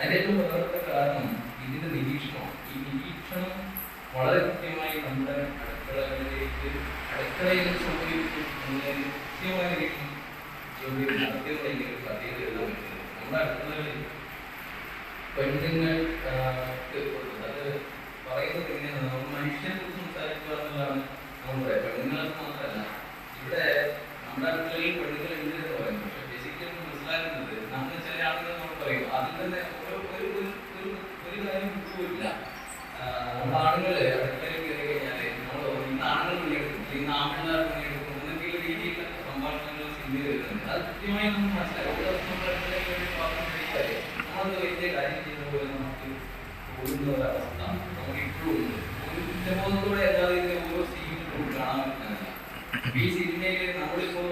അതിൻ്റെ ഏറ്റവും പ്രധാനപ്പെട്ട കാരണം ഇതിൻ്റെ നിരീക്ഷണം. ഈ നിരീക്ഷണം വളരെ കൃത്യമായി നമ്മുടെ അടുക്കളയിൽ സൗകര്യത്തിൽ കൃത്യമായ രീതിയിൽ നടത്തിയതിലേക്ക് സാധ്യത എഴുതാൻ പറ്റുന്നത്. നമ്മുടെ അടുക്കളകളിൽ പെണ്ണുങ്ങൾ അത് പറയുന്നത് എങ്ങനെയാണ്, നമ്മൾ മനുഷ്യനെ കുറിച്ച് സംസാരിക്കുക എന്നുള്ളതാണ് നമ്മൾ പറയാം. പെണ്ണുങ്ങൾക്ക് മാത്രമല്ല, ഇവിടെ നമ്മുടെ അടുക്കളയിൽ പെണ്ണുങ്ങൾ ഉണ്ട് എന്ന് പറയും. പക്ഷെ ബേസിക്കലി മനസ്സിലാക്കുന്നത് നമ്മൾ ചില ആളുകൾ നമ്മൾ പറയും അതിൽ തന്നെ ഒരു കാര്യം വിട്ടുപോയില്ല. നമ്മുടെ ആണുങ്ങള് അടുക്കളയിൽ കയറി കഴിഞ്ഞാൽ നമ്മൾ ഇന്ന് ആണുങ്ങൾ പണിയെടുക്കും, ഇന്ന് ആമ്പിള്ളേർ പണിയെടുക്കും എന്നൊക്കെയുള്ള രീതിയിലുള്ള സംഭാഷണങ്ങൾ സിനിമയിൽ വരുന്നുണ്ട്. അത് കൃത്യമായി നമുക്ക് മനസ്സിലാക്കും. നമ്മുടെ അടുക്കളയിൽ വേണ്ടി പാത്രം കഴിച്ചാൽ നമ്മളത് വലിയ കാര്യം ചെയ്യുന്ന പോലെ നമുക്ക് ഓടുന്ന ഒരവസ്ഥ നമുക്ക് ഇപ്പോഴും ഉണ്ട്. ഒരു കുറ്റബോധത്തോടെ അല്ലാതെ ഇതിന്റെ ഓരോ സീനിലും കാണാൻ പറ്റുന്നില്ല. ഈ സിനിമയിൽ നമ്മളിപ്പോ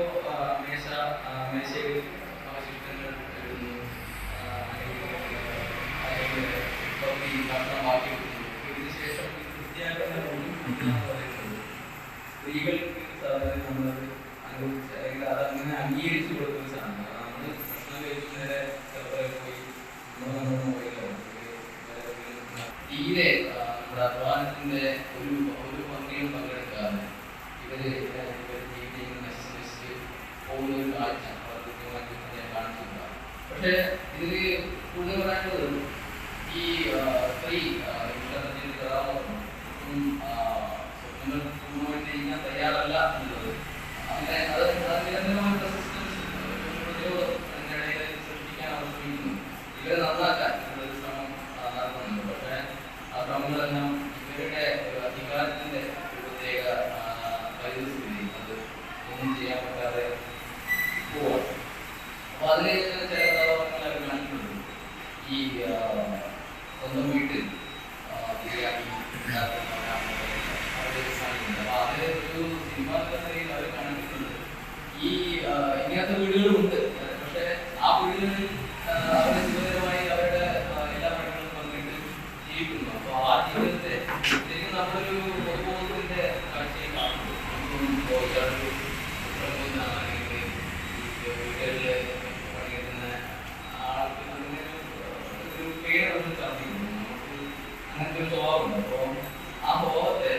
മേശയിൽ അവശിഷ്ടങ്ങൾ എഴുതുന്നു, ഭക്ഷണം ബാക്കി വെക്കുന്നു. ഇതിന് ശേഷം സ്ത്രീകൾക്ക് സാധാരണ നമ്മളത് അനുഭവിച്ച അല്ലെങ്കിൽ അതങ്ങനെ അംഗീകരിച്ചു കൊടുക്കുന്ന സാധനം. നമ്മൾ ഭക്ഷണം കഴിക്കുന്നതിനെ പോയി നമ്മുടെ മൊബൈലോ തീരെ നമ്മുടെ അധ്വാനത്തിന്റെ ഒരു പങ്കിലും പങ്കെടുക്കാതെ ഇവര് ജീവിതം നശിച്ച് പോകുന്ന ഒരു കാഴ്ച അവർ കൃത്യമായിട്ട് ഞാൻ കാണിച്ചില്ല. പക്ഷെ ഇതില് കൂടുതൽ പറയാനുള്ളത് ഈ സ്ത്രീ കഥാപാത്രം സ്വപ്നങ്ങൾ പൂർണ്ണമായിട്ട് ചെയ്യാൻ തയ്യാറല്ല എന്നുള്ളത്, അങ്ങനെ അത് നിരന്തരമായ പ്രതിരോധത്തിനിടയിൽ സൃഷ്ടിക്കാൻ അവർ ശ്രമിക്കുന്നു. ഇവരെ നന്നാക്കാൻ ഒരു ശ്രമം നടത്തുന്നുണ്ട്. പക്ഷെ ആ ശ്രമങ്ങളെല്ലാം ഇവരുടെ അധികാരത്തിന്റെ ഒരു പ്രത്യേക പരിസ്ഥിതി അത് ഒന്നും ചെയ്യാൻ പറ്റാതെ പോവാണ്. അപ്പൊ അതിൽ ചില കഥാപാത്രങ്ങൾ അവർ കാണിക്കുന്നുണ്ട്. ഈ സ്വന്തം വീട്ടിൽ ബിരിയാണി അവരുടെ സാധിക്കുന്നുണ്ട്. അപ്പൊ അതിൽ ഒരു സിനിമാ കഥയിൽ അവർ കാണിക്കുന്നത് ഈ ഇങ്ങനത്തെ വീടുകളുണ്ട്. പക്ഷെ ആ വീടുകളിൽ അവരുടെ സുഖകരമായി അവരുടെ എല്ലാ പണികളും പങ്കിട്ട് ജീവിക്കുന്നു. അപ്പൊ ആ ജീവിതത്തെ ശരിക്കും നമ്മളൊരു പൊതുബോധത്തിന്റെ കാഴ്ചയിൽ കാണുന്നു. ഇയാളൊരു വീടുകളില് പണിയെടുക്കുന്ന ആൾക്ക് ഒരു പേര് നമ്മൾ സാധിക്കുന്നു. നമുക്ക് അങ്ങനത്തെ ഒരു സ്വഭാവമുണ്ട്. അപ്പൊ ആ സ്വഭാവത്തെ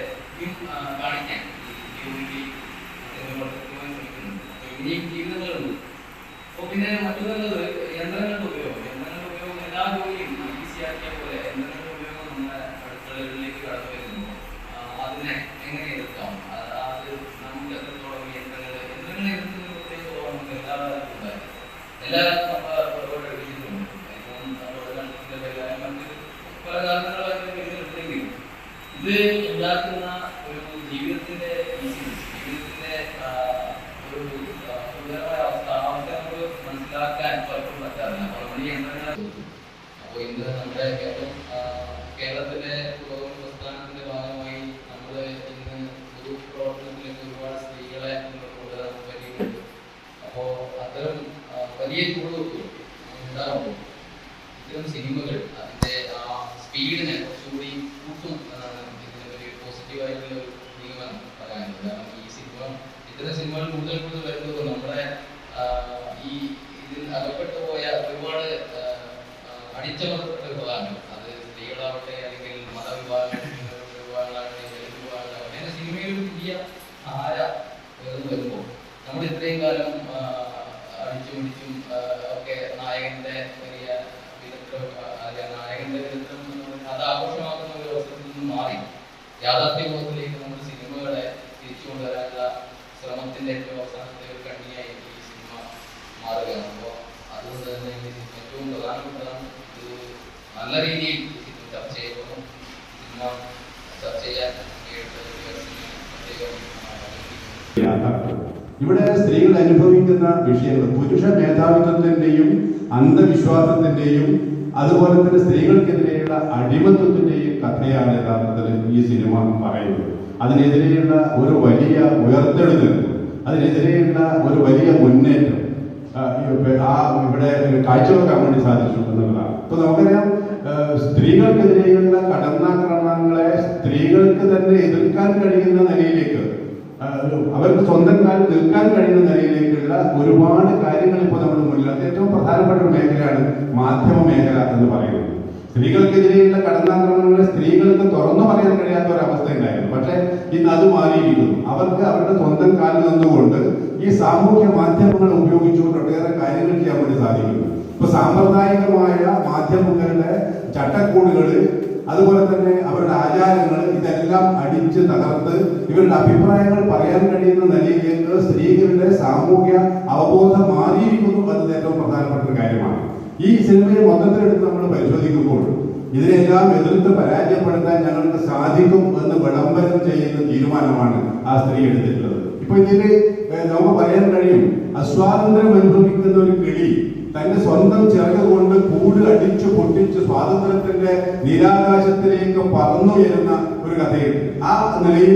കാണിക്കാൻ ശ്രമിക്കുന്നുണ്ട്. ഇനിയും ജീവിതങ്ങളുണ്ട്. അപ്പൊ പിന്നെ മറ്റൊന്നുള്ളത് യന്ത്രങ്ങളുടെ ഉപയോഗം. എല്ലാ ജോലിയും ഈസിയാക്കിയ പോലെ യന്ത്രങ്ങളുടെ ഉപയോഗം നമ്മുടെ അടുക്കളകളിലേക്ക് കടന്നു വരുന്നു. അതിനെ എങ്ങനെ എതിർക്കാം, അത് നമുക്ക് എത്രത്തോളം യന്ത്രങ്ങളെ എതിർക്കുന്ന പ്രത്യേക സ്വഭാവം നമുക്ക് എല്ലാവരും ഉണ്ടായിരുന്നു. എല്ലാവരും നമ്മളെ പുറകോട്ട് എടുപ്പിച്ചിട്ടുണ്ട്. ഇപ്പം നമ്മുടെ കണ്ടിന്റെ പരിഹാരം മറ്റ് പല കാരണങ്ങളായിട്ട് പിന്നിലുണ്ടെങ്കിൽ ഇത് ഉണ്ടാക്കുന്ന ഒരു ജീവിതത്തിന്റെ ജീവിതത്തിന്റെ ഒരു സുന്ദരമായ അവസ്ഥ നമുക്ക് മനസ്സിലാക്കാൻ പലപ്പോഴും പറ്റാറില്ല. അപ്പോൾ നമ്മൾ ഈ യന്ത്രങ്ങളെ അപ്പോൾ ഇന്ന് നമ്മുടെ കേരളത്തിലെ പുരോഗമന പ്രസ്ഥാനത്തിന്റെ ഭാഗമായി നമ്മൾ ഇന്ന് പൊതു പ്രവർത്തനത്തിലേക്ക് ഒരുപാട് സ്ത്രീകളെ കൊണ്ടുവരാൻ കഴിയുന്നുണ്ട്. അപ്പോൾ അത്തരം വലിയ ചുവടുവെപ്പ് ഉണ്ടാകുമ്പോൾ ഇത്തരം സിനിമകൾ അതിന്റെ ആ സ്പീഡിനെ കുറച്ചുകൂടി കൂട്ടും എന്നാണ് ഇതിനെ ഒരു പോസിറ്റീവായിട്ടുള്ള ഒരു നിഗമനം പറയാനുള്ളത്. കാരണം ഈ ഇത്തരം സിനിമകൾ കൂടുതൽ കൂടുതൽ വരുന്നത് നമ്മുടെ ഈ ഇതിൽ അകപ്പെട്ടു പോയ ഒരുപാട് അടിച്ചമർത്തപ്പെട്ട വിഭാഗങ്ങൾ, അത് സ്ത്രീകളാവട്ടെ അല്ലെങ്കിൽ മതവിഭാഗങ്ങളാകട്ടെ ദളിത് വിഭാഗങ്ങളാകട്ടെ, അങ്ങനെ സിനിമയിൽ ഒരു പുതിയ ധാര വരുമ്പോൾ നമ്മൾ ഇത്രയും കാലം അടിച്ചും പിടിച്ചും ഒക്കെ നായകന്റെ വലിയ നായകന്റെ വിദഗ്ധം അത് ആഘോഷമാക്കുന്ന ഒരു അവസരത്തിൽ നിന്ന് മാറി യാഥാർത്ഥ്യബോധത്തിലേക്ക് നമ്മൾ സിനിമകളെ തിരിച്ചു കൊണ്ടുവരാനുള്ള ശ്രമത്തിന്റെ ഏറ്റവും അവസാനത്തെ ഒരു കണ്ണിയായി ഈ സിനിമ മാറുകയാണ്. അപ്പോൾ അതുകൊണ്ട് തന്നെ ഏറ്റവും പ്രധാനപ്പെട്ടതാണ് ഇത് നല്ല രീതിയിൽ ചർച്ച ചെയ്യപ്പെടുന്നു. സിനിമ ചർച്ച ചെയ്യാൻ ഇവിടെ സ്ത്രീകൾ അനുഭവിക്കുന്ന വിഷയങ്ങൾ പുരുഷ മേധാവിത്വത്തിന്റെയും അന്ധവിശ്വാസത്തിന്റെയും അതുപോലെ തന്നെ സ്ത്രീകൾക്കെതിരെയുള്ള അടിമത്വത്തിന്റെയും കഥയാണ് യഥാർത്ഥത്തിൽ ഈ സിനിമ പറയുന്നത്. അതിനെതിരെയുള്ള ഒരു വലിയ ഉയർത്തെഴുന്നേൽപ്പ്, അതിനെതിരെയുള്ള ഒരു വലിയ മുന്നേറ്റം ഇവിടെ കാഴ്ചവെക്കാൻ വേണ്ടി സാധിച്ചു എന്നുള്ളതാണ്. ഇപ്പൊ നമുക്കറിയാം, സ്ത്രീകൾക്കെതിരെയുള്ള കടന്നാക്രമണങ്ങളെ സ്ത്രീകൾക്ക് തന്നെ എതിർക്കാൻ കഴിയുന്ന നിലയിലേക്ക് അവർക്ക് സ്വന്തം കാലം നിൽക്കാൻ കഴിയുന്ന നിലയിലേക്കുള്ള ഒരുപാട് കാര്യങ്ങൾ ഇപ്പോൾ നമ്മുടെ മുന്നിൽ. അത് ഏറ്റവും പ്രധാനപ്പെട്ട ഒരു മേഖലയാണ് മാധ്യമ മേഖല എന്ന് പറയുന്നത്. സ്ത്രീകൾക്കെതിരെയുള്ള കടന്നാക്രമണങ്ങളെ സ്ത്രീകൾക്ക് തുറന്നു പറയാൻ കഴിയാത്ത ഒരു അവസ്ഥ ഉണ്ടായിരുന്നു. പക്ഷെ ഇന്ന് അത് മാറിയിരിക്കുന്നു. അവർക്ക് അവരുടെ സ്വന്തം കാലിൽ നിന്നുകൊണ്ട് ഈ സാമൂഹ്യ മാധ്യമങ്ങൾ ഉപയോഗിച്ചുകൊണ്ട് ഒട്ടേറെ കാര്യങ്ങൾ ചെയ്യാൻ വേണ്ടി സാധിക്കുന്നു. ഇപ്പൊ സാമ്പ്രദായികമായ മാധ്യമങ്ങളുടെ ചട്ടക്കൂടുകള്, അതുപോലെ തന്നെ അവരുടെ ആചാരങ്ങൾ, ഇതെല്ലാം അടിച്ച് തകർത്ത് ഇവരുടെ അഭിപ്രായങ്ങൾ പറയാൻ കഴിയുന്ന നിലയിലേക്ക് സ്ത്രീകളുടെ സാമൂഹ്യ അവബോധം മാറിയിരിക്കുന്നു എന്നത് ഏറ്റവും പ്രധാനപ്പെട്ട ഒരു കാര്യമാണ്. ഈ സിനിമയെ മൊത്തത്തിലെടുത്ത് നമ്മൾ പരിശോധിക്കുമ്പോൾ ഇതിനെല്ലാം എതിർത്ത് പരാജയപ്പെടുത്താൻ ഞങ്ങൾക്ക് സാധിക്കും എന്ന് വിളംബരം ചെയ്യുന്ന തീരുമാനമാണ് ആ സ്ത്രീ എടുത്തിട്ടുള്ളത്. ഇപ്പൊ ഇതില് നമുക്ക് പറയാൻ കഴിയും, അസ്വാതന്ത്ര്യം അനുഭവിക്കുന്ന ഒരു കിളി തന്റെ സ്വന്തം ചിറക് കൊണ്ട് കൂട് അടിച്ചു പൊട്ടിച്ച് സ്വാതന്ത്ര്യത്തിന്റെ നീലാകാശത്തിലേക്ക് പറന്നുയരുന്ന ഒരു കഥയുണ്ട്. ആ നിലയിൽ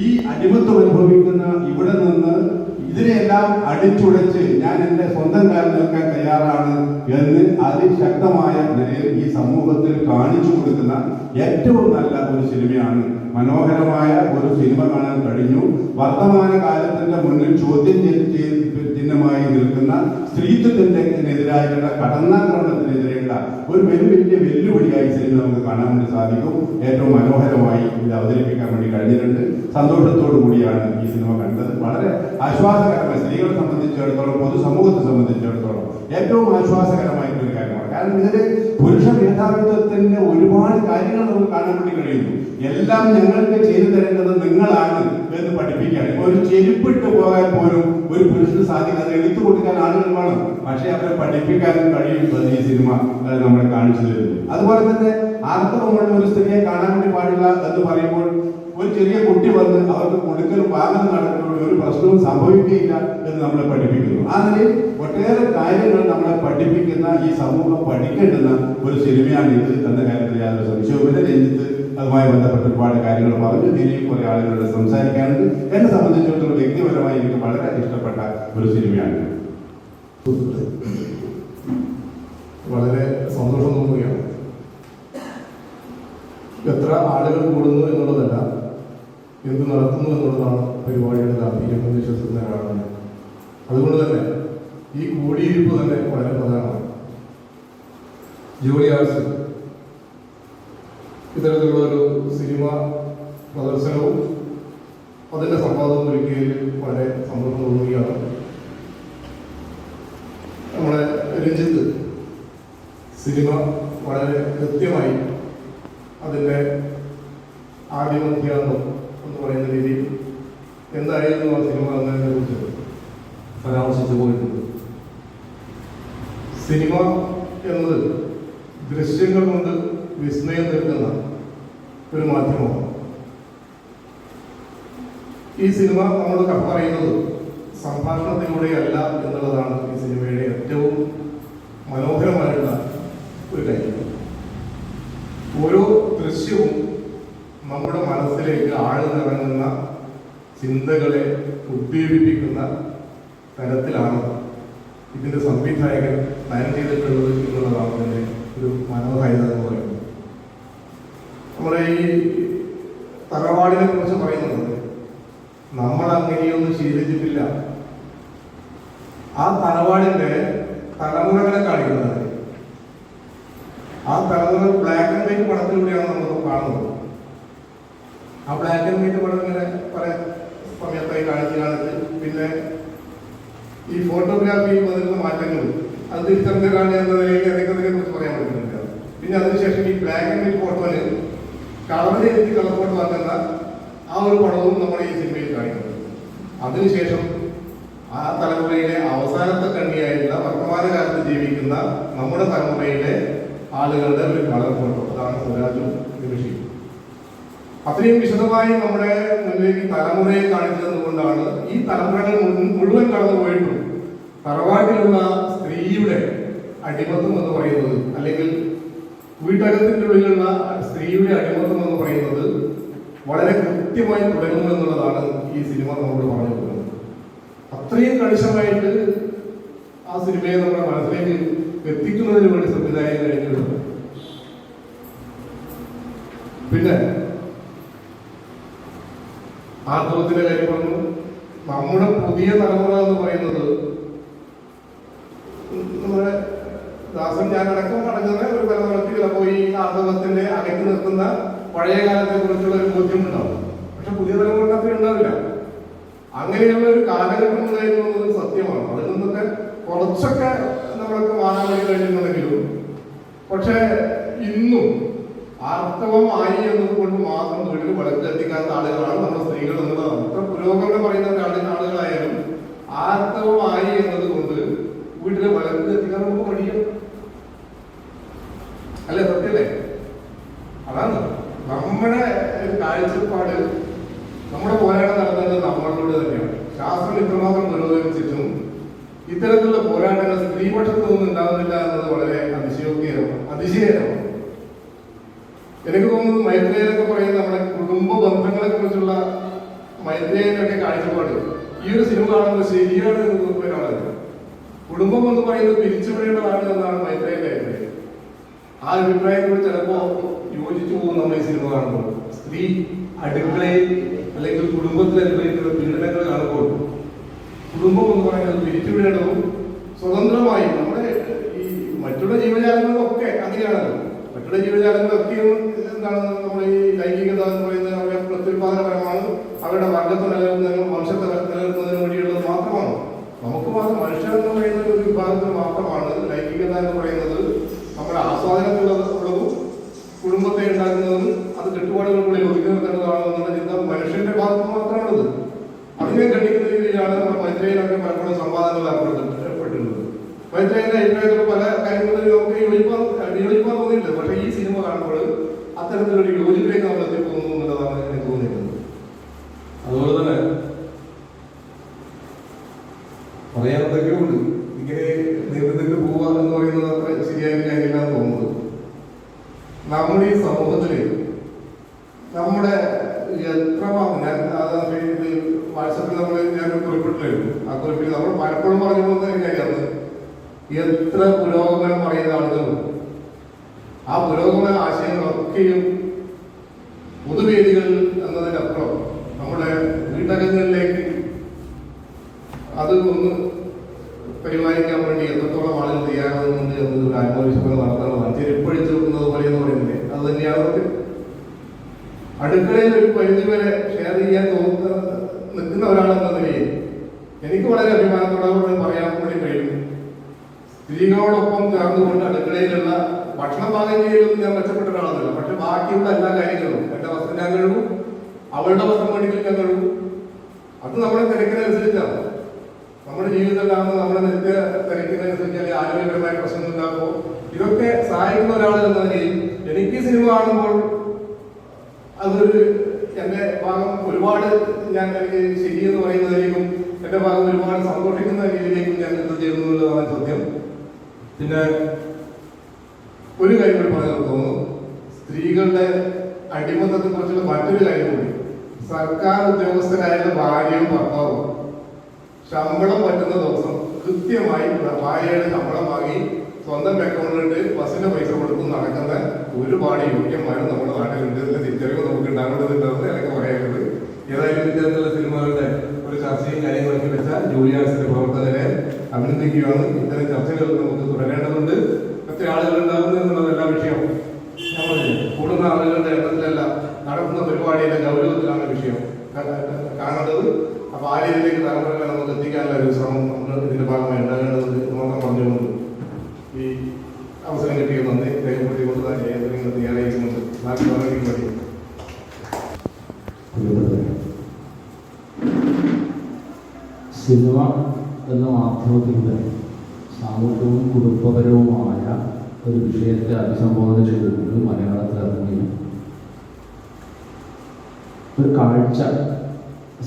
ഈ അടിമത്വം അനുഭവിക്കുന്ന ഇവിടെ നിന്ന് ഇതിനെല്ലാം അടിച്ചുടച്ച് ഞാൻ എന്റെ സ്വന്തം കാലിൽ നിൽക്കാൻ തയ്യാറാണ് എന്ന് അതിശക്തമായ നിലയിൽ ഈ സമൂഹത്തിൽ കാണിച്ചു കൊടുക്കുന്ന ഏറ്റവും നല്ല ഒരു സിനിമയാണ്. മനോഹരമായ ഒരു സിനിമ കാണാൻ കഴിഞ്ഞു. വർത്തമാന കാലത്തിന്റെ മുന്നിൽ ചോദ്യം ചിഹ്നമായി നിൽക്കുന്ന സ്ത്രീത്വത്തിനെതിരായിട്ടുള്ള കടന്നാക്രമണത്തിനെതിരെയുള്ള ഒരു വലിയ വെല്ലുവിളിയായി സിനിമ നമുക്ക് കാണാൻ വേണ്ടി സാധിക്കും. ഏറ്റവും മനോഹരമായി ഇത് അവതരിപ്പിക്കാൻ വേണ്ടി കഴിഞ്ഞിട്ടുണ്ട്. സന്തോഷത്തോടു കൂടിയാണ് ഈ സിനിമ കണ്ടത്. വളരെ ആശ്വാസകരമായി, സ്ത്രീകളെ സംബന്ധിച്ചിടത്തോളം, പൊതുസമൂഹത്തെ സംബന്ധിച്ചിടത്തോളം ഏറ്റവും ആശ്വാസകരമായിട്ടൊരു കാര്യമാണ്. കാരണം ഇതിൽ പുരുഷ മേധാവിത്വത്തിന്റെ ഒരുപാട് കാര്യങ്ങൾ നമുക്ക് കാണാൻ വേണ്ടി കഴിയുന്നു. എല്ലാം ഞങ്ങൾക്ക് ചെയ്തു തരേണ്ടത് നിങ്ങളാണ് എന്ന് പഠിപ്പിക്കുകയാണ്. ഇപ്പൊ ഒരു ചെരുപ്പിട്ട് പോകാൻ പോലും ഒരു പുരുഷന് സാധിക്കും. അത് എടുത്തു കൊടുക്കാൻ ആളുകൾ വേണം, പക്ഷെ അവരെ പഠിപ്പിക്കാനും കഴിയും ഈ സിനിമ നമ്മളെ കാണിച്ചു തരുന്നു. അതുപോലെ തന്നെ ആർത്തവമുള്ള ഒരു സ്ത്രീയെ കാണാൻ വേണ്ടി പാടില്ല എന്ന് പറയുമ്പോൾ ഒരു ചെറിയ കുട്ടി വന്ന് അവർക്ക് കൊടുക്കലും വാങ്ങലും നടക്കുമ്പോൾ ഒരു പ്രശ്നവും സംഭവിക്കുകയില്ല എന്ന് നമ്മളെ പഠിപ്പിക്കുന്നു. ആ നിലയിൽ ഒട്ടേറെ കാര്യങ്ങൾ നമ്മളെ പഠിപ്പിക്കുന്ന, ഈ സമൂഹം പഠിക്കേണ്ടുന്ന ഒരു സിനിമയാണ് ഇത് എന്ന കാര്യത്തിൽ യാതൊരു സംശയവുമില്ല. രഞ്ജിത്ത് അതുമായി ബന്ധപ്പെട്ട ഒരുപാട് കാര്യങ്ങൾ പറഞ്ഞു. ഇനിയും കുറെ ആളുകളോട് സംസാരിക്കാനുണ്ട്. എന്നെ സംബന്ധിച്ചിടത്തോളം വ്യക്തിപരമായി എനിക്ക് വളരെ ഇഷ്ടപ്പെട്ട ഒരു സിനിമയാണ്. വളരെ സന്തോഷം തോന്നുകയാണ്. എത്ര ആളുകൾ കൂടുന്നു എന്നുള്ളതല്ല, എന്ത് നടത്തുന്നു എന്നുള്ളതാണ് പരിപാടിയുടെ താല്പര്യം എന്ന് വിശ്വസിക്കുന്ന ഒരാളാണ്. അതുകൊണ്ട് തന്നെ ഈ കൂടിയിരിപ്പ് തന്നെ വളരെ പ്രധാനമാണ്. ജോലി ആവശ്യം ഇത്തരത്തിലുള്ള ഒരു സിനിമ പ്രദർശനവും അതിന്റെ സംവാദവും ഒരുക്കിയതിൽ വളരെ സന്തോഷം തോന്നുകയാണ്. നമ്മുടെ രഞ്ജിത്ത് സിനിമ വളരെ കൃത്യമായി അതിൻ്റെ ആദ്യമധ്യാന്തം എന്ന് പറയുന്ന രീതിയിൽ എന്തായിരുന്നു ആ സിനിമ എന്നതിനെ കുറിച്ച് പരാമർശിച്ചു പോയിട്ടുണ്ട്. സിനിമ എന്നത് ദൃശ്യങ്ങൾ കൊണ്ട് വിസ്മയം തീർക്കുന്ന ഒരു മാധ്യമമാണ്. ഈ സിനിമ നമ്മൾ കഥ പറയുന്നത് സംഭാഷണത്തിലൂടെയല്ല എന്നുള്ളതാണ് ഈ സിനിമയുടെ ഏറ്റവും മനോഹരമായിട്ടുള്ള ഒരു കാര്യം. ഓരോ ദൃശ്യവും നമ്മുടെ മനസ്സിലേക്ക് ആഴ്ന്നിറങ്ങുന്ന ചിന്തകളെ ഉദ്ദീപിപ്പിക്കുന്ന തരത്തിലാണ് ഇതിന്റെ സംവിധായകൻ പ്ലാൻ ചെയ്തിട്ടുള്ളത് എന്നുള്ളതാണ് ഇതിന്റെ ഒരു മനോഹാരിത എന്ന് പറയുന്നത്. നമ്മുടെ ഈ തറവാടിനെ കുറിച്ച് പറയുന്നത് നമ്മൾ അങ്ങനെയൊന്നും ശീലിച്ചിട്ടില്ല. ആ തറവാടിന്റെ തലമുറകളെ കാണിക്കുന്നത്, ആ തലമുറ ബ്ലാക്ക് ആൻഡ് വൈറ്റ് പടത്തിലൂടെയാണ് നമ്മൾ കാണുന്നത്. ആ ബ്ലാക്ക് ആൻഡ് വൈറ്റ് പടം ഇങ്ങനെ പല സമയത്തായി കാണിച്ച് പിന്നെ ഈ ഫോട്ടോഗ്രാഫിയിൽ വന്നിരുന്ന മാറ്റങ്ങൾ അത് തിരിച്ചറിഞ്ഞാണ് എന്ന നിലയിൽ അതിനെ കുറിച്ച് പറയാൻ പറ്റുന്നില്ല. പിന്നെ അതിനുശേഷം ഈ ബ്ലാക്ക് ആൻഡ് വൈറ്റ് ഫോട്ടോന് കളറിലെത്തി കളർ ഫോട്ടോ ആക്കുന്ന ആ ഒരു പടവും നമ്മൾ ഈ സിനിമയിൽ കാണിക്കുന്നത്. അതിനുശേഷം ആ തലമുറയിലെ അവസാനത്തെ കണ്ണിയായിട്ടുള്ള വർത്തമാനകാലത്ത് ജീവിക്കുന്ന നമ്മുടെ തലമുറയിലെ ആളുകളുടെ ഒരു കളർ ഫോട്ടോ, അതാണ് സ്വരാജും നിമിഷയും. അത്രയും വിശദമായി നമ്മുടെ മുന്നിലേക്ക് തലമുറയെ കാണിച്ചതുകൊണ്ടാണ് ഈ തലമുറകൾ മുഴുവൻ കടന്നു പോയിട്ടും തറവാട്ടിലുള്ള സ്ത്രീയുടെ അടിമത്വം എന്ന് പറയുന്നത്, അല്ലെങ്കിൽ വീട്ടകത്തിന്റെ ഉള്ളിലുള്ള സ്ത്രീയുടെ അടിമത്വം എന്ന് പറയുന്നത് വളരെ കൃത്യമായി തുടരുന്നു എന്നുള്ളതാണ് ഈ സിനിമ നമ്മളോട് പറഞ്ഞു കൊടുക്കുന്നത്. അത്രയും കണിശമായിട്ട് ആ സിനിമയെ നമ്മുടെ മനസ്സിലേക്ക് എത്തിക്കുന്നതിന് വേണ്ടി സംവിധായകൻ കഴിഞ്ഞിട്ടുണ്ട്. പിന്നെ ആർത്തവത്തിന്റെ കാര്യം പറഞ്ഞു, നമ്മുടെ പുതിയ തലമുറ എന്ന് പറയുന്നത് നമ്മുടെ ദാസൻ ഞാൻ അടക്കം അടങ്ങുന്ന ഒരു തലമുറയ്ക്ക് ചിലപ്പോൾ ഈ ആർത്തവത്തിന്റെ അകറ്റി നിർത്തുന്ന പഴയ കാലത്തെ കുറിച്ചുള്ള ഒരു ബോധ്യമുണ്ടാവും. പക്ഷെ പുതിയ തലമുറക്ക് ഉണ്ടാവില്ല. അങ്ങനെയുള്ള ഒരു കാലഘട്ടം ഉണ്ടായിരുന്നു എന്നത് സത്യമാണ്. അതിൽ നിന്നൊക്കെ കുറച്ചൊക്കെ നമ്മളൊക്കെ മാറാൻ വേണ്ടി കഴിഞ്ഞിട്ടുണ്ടെങ്കിലും പക്ഷെ ഇന്നും ആർത്തവമായി എന്നതുകൊണ്ട് മാത്രം വീട്ടിൽ വിളക്കെത്തിക്കാത്ത ആളുകളാണ് നമ്മുടെ സ്ത്രീകൾ എന്നുള്ളതാണ്. ഇത്ര പുരോഗമനം പറയുന്ന ആളുകളായാലും ആർത്തവമായി എന്നതുകൊണ്ട് വീട്ടിലെ വിളക്ക് എത്തിക്കാൻ നമുക്ക് മടിയും അല്ലെ? സത്യല്ലേ? അതാണ് നമ്മുടെ കാഴ്ചപ്പാട്. നമ്മുടെ പോരാട്ടം നടന്നത് നമ്മളോട് തന്നെയാണ്. ശാസ്ത്രം ഇത്രമാത്രം പുരോഗമിച്ചിട്ടും ഇത്തരത്തിലുള്ള പോരാട്ടങ്ങൾ സ്ത്രീപക്ഷത്തു നിന്നും ഉണ്ടാകുന്നില്ല എന്നത് വളരെ അതിശയകരമാണ്. എനിക്ക് തോന്നുന്നത് മൈത്രേയനൊക്കെ പറയുന്ന നമ്മുടെ കുടുംബ ബന്ധങ്ങളെ കുറിച്ചുള്ള മൈത്രേയനൊക്കെ കാഴ്ചപ്പാട് ഈ ഒരു സിനിമ കാണുമ്പോൾ ശരിയാണ് എന്ന് തോന്നുന്നവരാണ്. കുടുംബം എന്ന് പറയുന്നത് പിരിച്ചുവിടേണ്ടതാണ് എന്നാണ് മൈത്രേയന്റെ അഭിപ്രായം. ആ അഭിപ്രായത്തോട് ചിലപ്പോ യോജിച്ചു പോകും. നമ്മൾ ഈ സിനിമ കാണുമ്പോൾ സ്ത്രീ അടുക്കളയിൽ അല്ലെങ്കിൽ കുടുംബത്തിൽ അനുഭവിക്കുന്ന പീഡനങ്ങൾ കാണുമ്പോൾ കുടുംബം എന്ന് പറയുന്നത് പിരിച്ചുവിടേണ്ടതും സ്വതന്ത്രമായി നമ്മുടെ ഈ മറ്റുള്ള ജീവജാലങ്ങളിലൊക്കെ അങ്ങനെയാണല്ലോ. മറ്റുള്ള ജീവജാലങ്ങളൊക്കെയും എന്താണ് നമ്മൾ ഈ ലൈംഗികത എന്ന് പറയുന്നത് അവരുടെ പ്രത്യുൽപാദനപരമാണ്. അവരുടെ വർഗത്തെ നിലനിർത്തുന്നതിനും വംശത്തെ നിലനിർത്തുന്നതിനും വേണ്ടിയുള്ളത് മാത്രമാണ്. നമുക്ക് മാത്രം മനുഷ്യർ എന്ന് പറയുന്ന ഒരു വിഭാഗത്തിന് മാത്രമാണ് ലൈംഗികത എന്ന് പറയുന്നത് നമ്മുടെ ആസ്വാദനത്തിലുള്ളതും കുടുംബത്തെ ഉണ്ടാക്കുന്നതും അത് കെട്ടുപാടുകൾക്കുള്ളിൽ ഒതുക്കി നിർത്തേണ്ടതാണ് എന്നുള്ള ചിന്ത മനുഷ്യന്റെ ഭാഗത്ത് മാത്രമാണത്. അതിനെ ഖണ്ഡിക്കുന്ന രീതിയിലാണ് നമ്മുടെ മൈത്രേയനൊക്കെ പലപ്പോഴും സംവാദങ്ങൾ ഏർപ്പെട്ടിട്ടുള്ളത്. മൈത്രേയന്റെ അഭിപ്രായത്തിൽ പല കാര്യങ്ങളിൽ നമുക്ക് യോജിപ്പാൻ തോന്നിയില്ല. പക്ഷേ ഈ സിനിമ കാണുമ്പോൾ അത്തരത്തിലൊരു യോജിപ്പിലേക്ക് നമ്മൾ എത്തിപ്പോകുന്നു എന്നുള്ളതാണ് എനിക്ക് തോന്നിയിട്ടുള്ളത്. അതുപോലെ തന്നെ പറയാനൊക്കെ ഉണ്ട്. ഇങ്ങനെ നേതൃത്വത്തിൽ പോവുക എന്ന് പറയുന്നത് അത്ര ശരിയായ കാര്യമില്ലാന്ന് തോന്നുന്നത്. നമ്മുടെ ഈ സമൂഹത്തില് നമ്മുടെ എത്ര വാട്സാപ്പിൽ ഞാൻ കുറിപ്പിട്ടില്ലായിരുന്നു. ആ കുറിപ്പിൽ നമ്മൾ പലപ്പോഴും പറഞ്ഞു പോകുന്ന കാര്യമാണ് എത്ര പുരോഗമനം പറയുന്ന ആളുകളും ആ പുരോഗമന ആശയങ്ങളൊക്കെയും പൊതുവേദികൾ എന്നതിനപ്പുറം നമ്മുടെ വീട്ടകങ്ങളിലേക്ക് അത് ഒന്ന് പരിപാലിക്കാൻ വേണ്ടി എത്രത്തോളം ആളുകൾ തയ്യാറാകുന്നുണ്ട് എന്നൊരു ആത്മവിശ്വാസം നടത്തുന്നതാണ്. ചെരുപ്പഴിച്ചു വെക്കുന്നത് പോലെ എന്ന് പറയുന്നത് അത് തന്നെയാണ്. അടുക്കളയിൽ ഒരു പരിധി വരെ ഷെയർ ചെയ്യാൻ നിൽക്കുന്ന ഒരാളെന്ന നിലയിൽ എനിക്ക് വളരെ അഭിമാനത്തോടെ പറയാൻ വേണ്ടി കഴിയും. സ്ത്രീകളോടൊപ്പം ചേർന്നുകൊണ്ട് അടുക്കളയിലുള്ള ഭക്ഷണം പാകം ചെയ്യലൊന്നും ഞാൻ മെച്ചപ്പെട്ട ഒരാളല്ല. പക്ഷെ ബാക്കിയുള്ള എല്ലാ കാര്യങ്ങളും എന്റെ വസ്ത്രം ഞാൻ കഴിവും, അവളുടെ വസ്ത്രം വേണ്ടിയിട്ട് ഞാൻ കഴിവും. അത് നമ്മുടെ തിരക്കിനനുസരിച്ചാണ്. നമ്മുടെ ജീവിതത്തിലാണ് നമ്മുടെ നിത്യ തിരക്കിനനുസരിച്ച് ആരോഗ്യപരമായ പ്രശ്നങ്ങൾ ഉണ്ടാകുമ്പോൾ ഇതൊക്കെ സഹായിക്കുന്ന ഒരാൾ എന്ന നിലയിൽ എനിക്ക് സിനിമ കാണുമ്പോൾ അതൊരു എന്റെ ഭാഗം ഒരുപാട് ഞാൻ എനിക്ക് ശരിയെന്ന് പറയുന്നതിലേക്കും എന്റെ ഭാഗം ഒരുപാട് സന്തോഷിക്കുന്ന രീതിയിലേക്കും ഞാൻ ഇത് ചെയ്യുന്നു എന്നുള്ളതാണ് സത്യം. പിന്നെ ഒരു കാര്യം കൂടി പറയാൻ തോന്നുന്നു. സ്ത്രീകളുടെ അടിമത്തത്തെ കുറിച്ചുള്ള മറ്റൊരു കാര്യം കൂടി. സർക്കാർ ഉദ്യോഗസ്ഥരായുള്ള ഭാര്യയും ഭർത്താവും ശമ്പളം പറ്റുന്ന ദിവസം കൃത്യമായി ഭാര്യയുടെ ശമ്പളം വാങ്ങി സ്വന്തം അക്കൗണ്ടിലിട്ട് ബസ്സിന്റെ പൈസ കൊടുക്കും നടക്കുന്ന ഒരുപാട് യോഗ്യന്മാരും നമ്മുടെ നാട്ടിലുണ്ട്. ഇതിന്റെ തിരിച്ചറിവ് നമുക്ക് ഉണ്ടാകേണ്ടതുണ്ടെന്ന് എനിക്ക് പറയാനുള്ളത്. ഏതായാലും ഇത്തരത്തിലുള്ള സിനിമകളുടെ ഒരു ചർച്ചയും കാര്യങ്ങളൊക്കെ വെച്ചാൽ ജൂലിയാസിന്റെ പ്രവർത്തകരെ അഭിനന്ദിക്കുകയാണ്. ഇത്തരം ചർച്ചകൾ നമുക്ക് തുടരേണ്ടതുണ്ട്. മറ്റു ആളുകൾ ഉണ്ടാകുന്നു എന്നുള്ളതെല്ലാം വിഷയം. നമ്മൾ കൂടുന്ന ആളുകളുടെ എണ്ണത്തിലല്ല, നടക്കുന്ന പരിപാടിയുടെ ഗൗരവത്തിലാണ് വിഷയം കാണേണ്ടത്. അപ്പൊ ആ രീതിയിലേക്ക് തലമുറകളെ നമുക്ക് എത്തിക്കാനുള്ള ഒരു ശ്രമം നമ്മൾ ഇതിന്റെ ഭാഗമായി ഉണ്ടാകേണ്ടത് മാത്രം പറഞ്ഞുകൊണ്ട് ഈ അവസരം കിട്ടിയ നന്ദി രേഖപ്പെടുത്തിക്കൊണ്ട് തന്നെ തയ്യാറായിക്കൊണ്ട് നാട്ടിൽ വളരെ മതി. സിനിമ എന്ന മാധ്യമത്തിലൂടെ സാമൂഹികവും കുടുംബപരവുമായ ഒരു വിഷയത്തെ അഭിസംബോധന ചെയ്തുകൊണ്ട് മലയാളത്തിൽ ഇറങ്ങിയ ഒരു കാഴ്ച.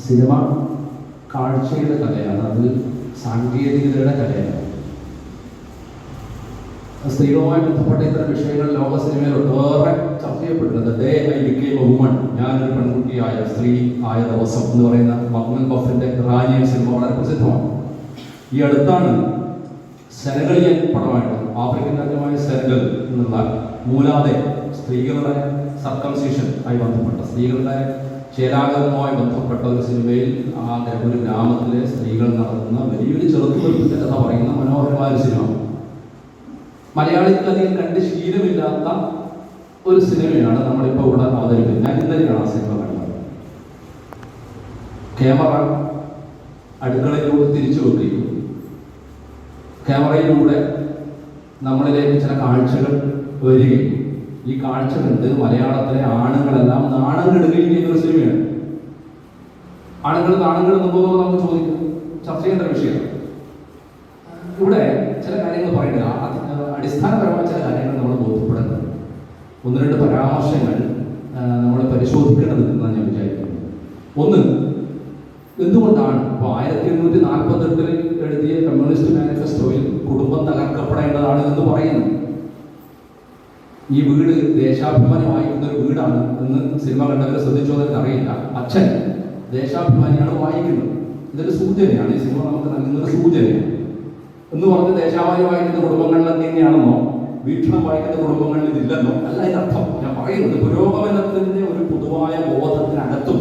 സിനിമ കാഴ്ചയുടെ കലയാണ്, അത് സാങ്കേതികതയുടെ കലയാണ്. സ്ത്രീകളുമായി ബന്ധപ്പെട്ട ഇത്തരം വിഷയങ്ങൾ ലോക സിനിമയിൽ ഒട്ടേറെ ചർച്ച ചെയ്യപ്പെടുന്നത്. Day I became A woman, ഞാനൊരു പെൺകുട്ടിയായ സ്ത്രീ ആയ ദിവസം എന്ന് പറയുന്ന മഗ്നൻ ബഫിന്റെ ഇറാനിയൻ സിനിമ വളരെ പ്രസിദ്ധമാണ്. ഈ അടുത്താണ് സെനഗലിയൻ പടമായിട്ട് ആഫ്രിക്കൻ രാജ്യമായ സെനഗൽ എന്നുള്ള മൂലാതെ സ്ത്രീകളുടെ സർക്കംസിഷൻ ആയി ബന്ധപ്പെട്ട സ്ത്രീകളുടെ ചേലാകരവുമായി ബന്ധപ്പെട്ട ഒരു സിനിമയിൽ ഒരു ഗ്രാമത്തിലെ സ്ത്രീകൾ നടത്തുന്ന വലിയൊരു ചെറുത്തുനിൽപ്പിന്റെ കഥ പറയുന്ന മനോഹരമായ ഒരു സിനിമ. മലയാളിക്ക് അധികം കണ്ട് ശീലമില്ലാത്ത ഒരു സിനിമയാണ് നമ്മളിപ്പോൾ ഇവിടെ അവതരിപ്പിക്കുന്നത്. ഞാൻ ഇന്നലെയാണ് ആ സിനിമ കണ്ടത്. ക്യാമറ അടുക്കളയിലൂടെ തിരിച്ചു വെക്കുകയും ക്യാമറയിലൂടെ നമ്മളിലേക്ക് ചില കാഴ്ചകൾ വരികയും ഈ കാഴ്ച കണ്ട് മലയാളത്തിലെ ആണുങ്ങളെല്ലാം നാണം കെടുകയും ചെയ്യുന്ന ഒരു സിനിമയാണ്. ആണുങ്ങൾ നാണം കെടുമ്പോൾ നമുക്ക് ചർച്ച ചെയ്യേണ്ട വിഷയമാണ്. ഇവിടെ ചില കാര്യങ്ങൾ പറയുന്നത് അടിസ്ഥാനപരമായ ചില കാര്യങ്ങൾ നമ്മൾ ബോധ്യപ്പെടുന്നത്. ഒന്ന് രണ്ട് പരാമർശങ്ങൾ നമ്മൾ പരിശോധിക്കേണ്ടതെന്നാണ് ഞാൻ വിചാരിക്കുന്നത്. ഒന്ന്, എന്തുകൊണ്ടാണ് ഇപ്പോൾ 1848 എഴുതിയ കമ്മ്യൂണിസ്റ്റ് മാനിഫെസ്റ്റോയിൽ കുടുംബം തകർക്കപ്പെടേണ്ടതാണ് എന്ന് പറയുന്നത്? ഈ വീട് ദേശാഭിമാനി വായിക്കുന്ന ഒരു വീടാണ് എന്ന് സിനിമ കണ്ടവരെ ശ്രദ്ധിച്ചോ എന്ന് അറിയില്ല. അച്ഛൻ ദേശാഭിമാനിയാണ് വായിക്കുന്നത്. ഇതൊരു സൂചനയാണ്. ഈ സിനിമ നമുക്ക് നൽകുന്നൊരു സൂചനയാണ്. എന്ന് പറഞ്ഞ് ദേശാഭിമാനി വായിക്കുന്ന കുടുംബങ്ങളിൽ തന്നെയാണെന്നോ വീക്ഷണം വായിക്കുന്ന കുടുംബങ്ങളിൽ ഇതില്ലെന്നോ അല്ല ഇതിനർത്ഥം. ഞാൻ പറയുന്നത് പുരോഗമനത്തിന്റെ ഒരു പൊതുവായ ബോധത്തിനകത്തും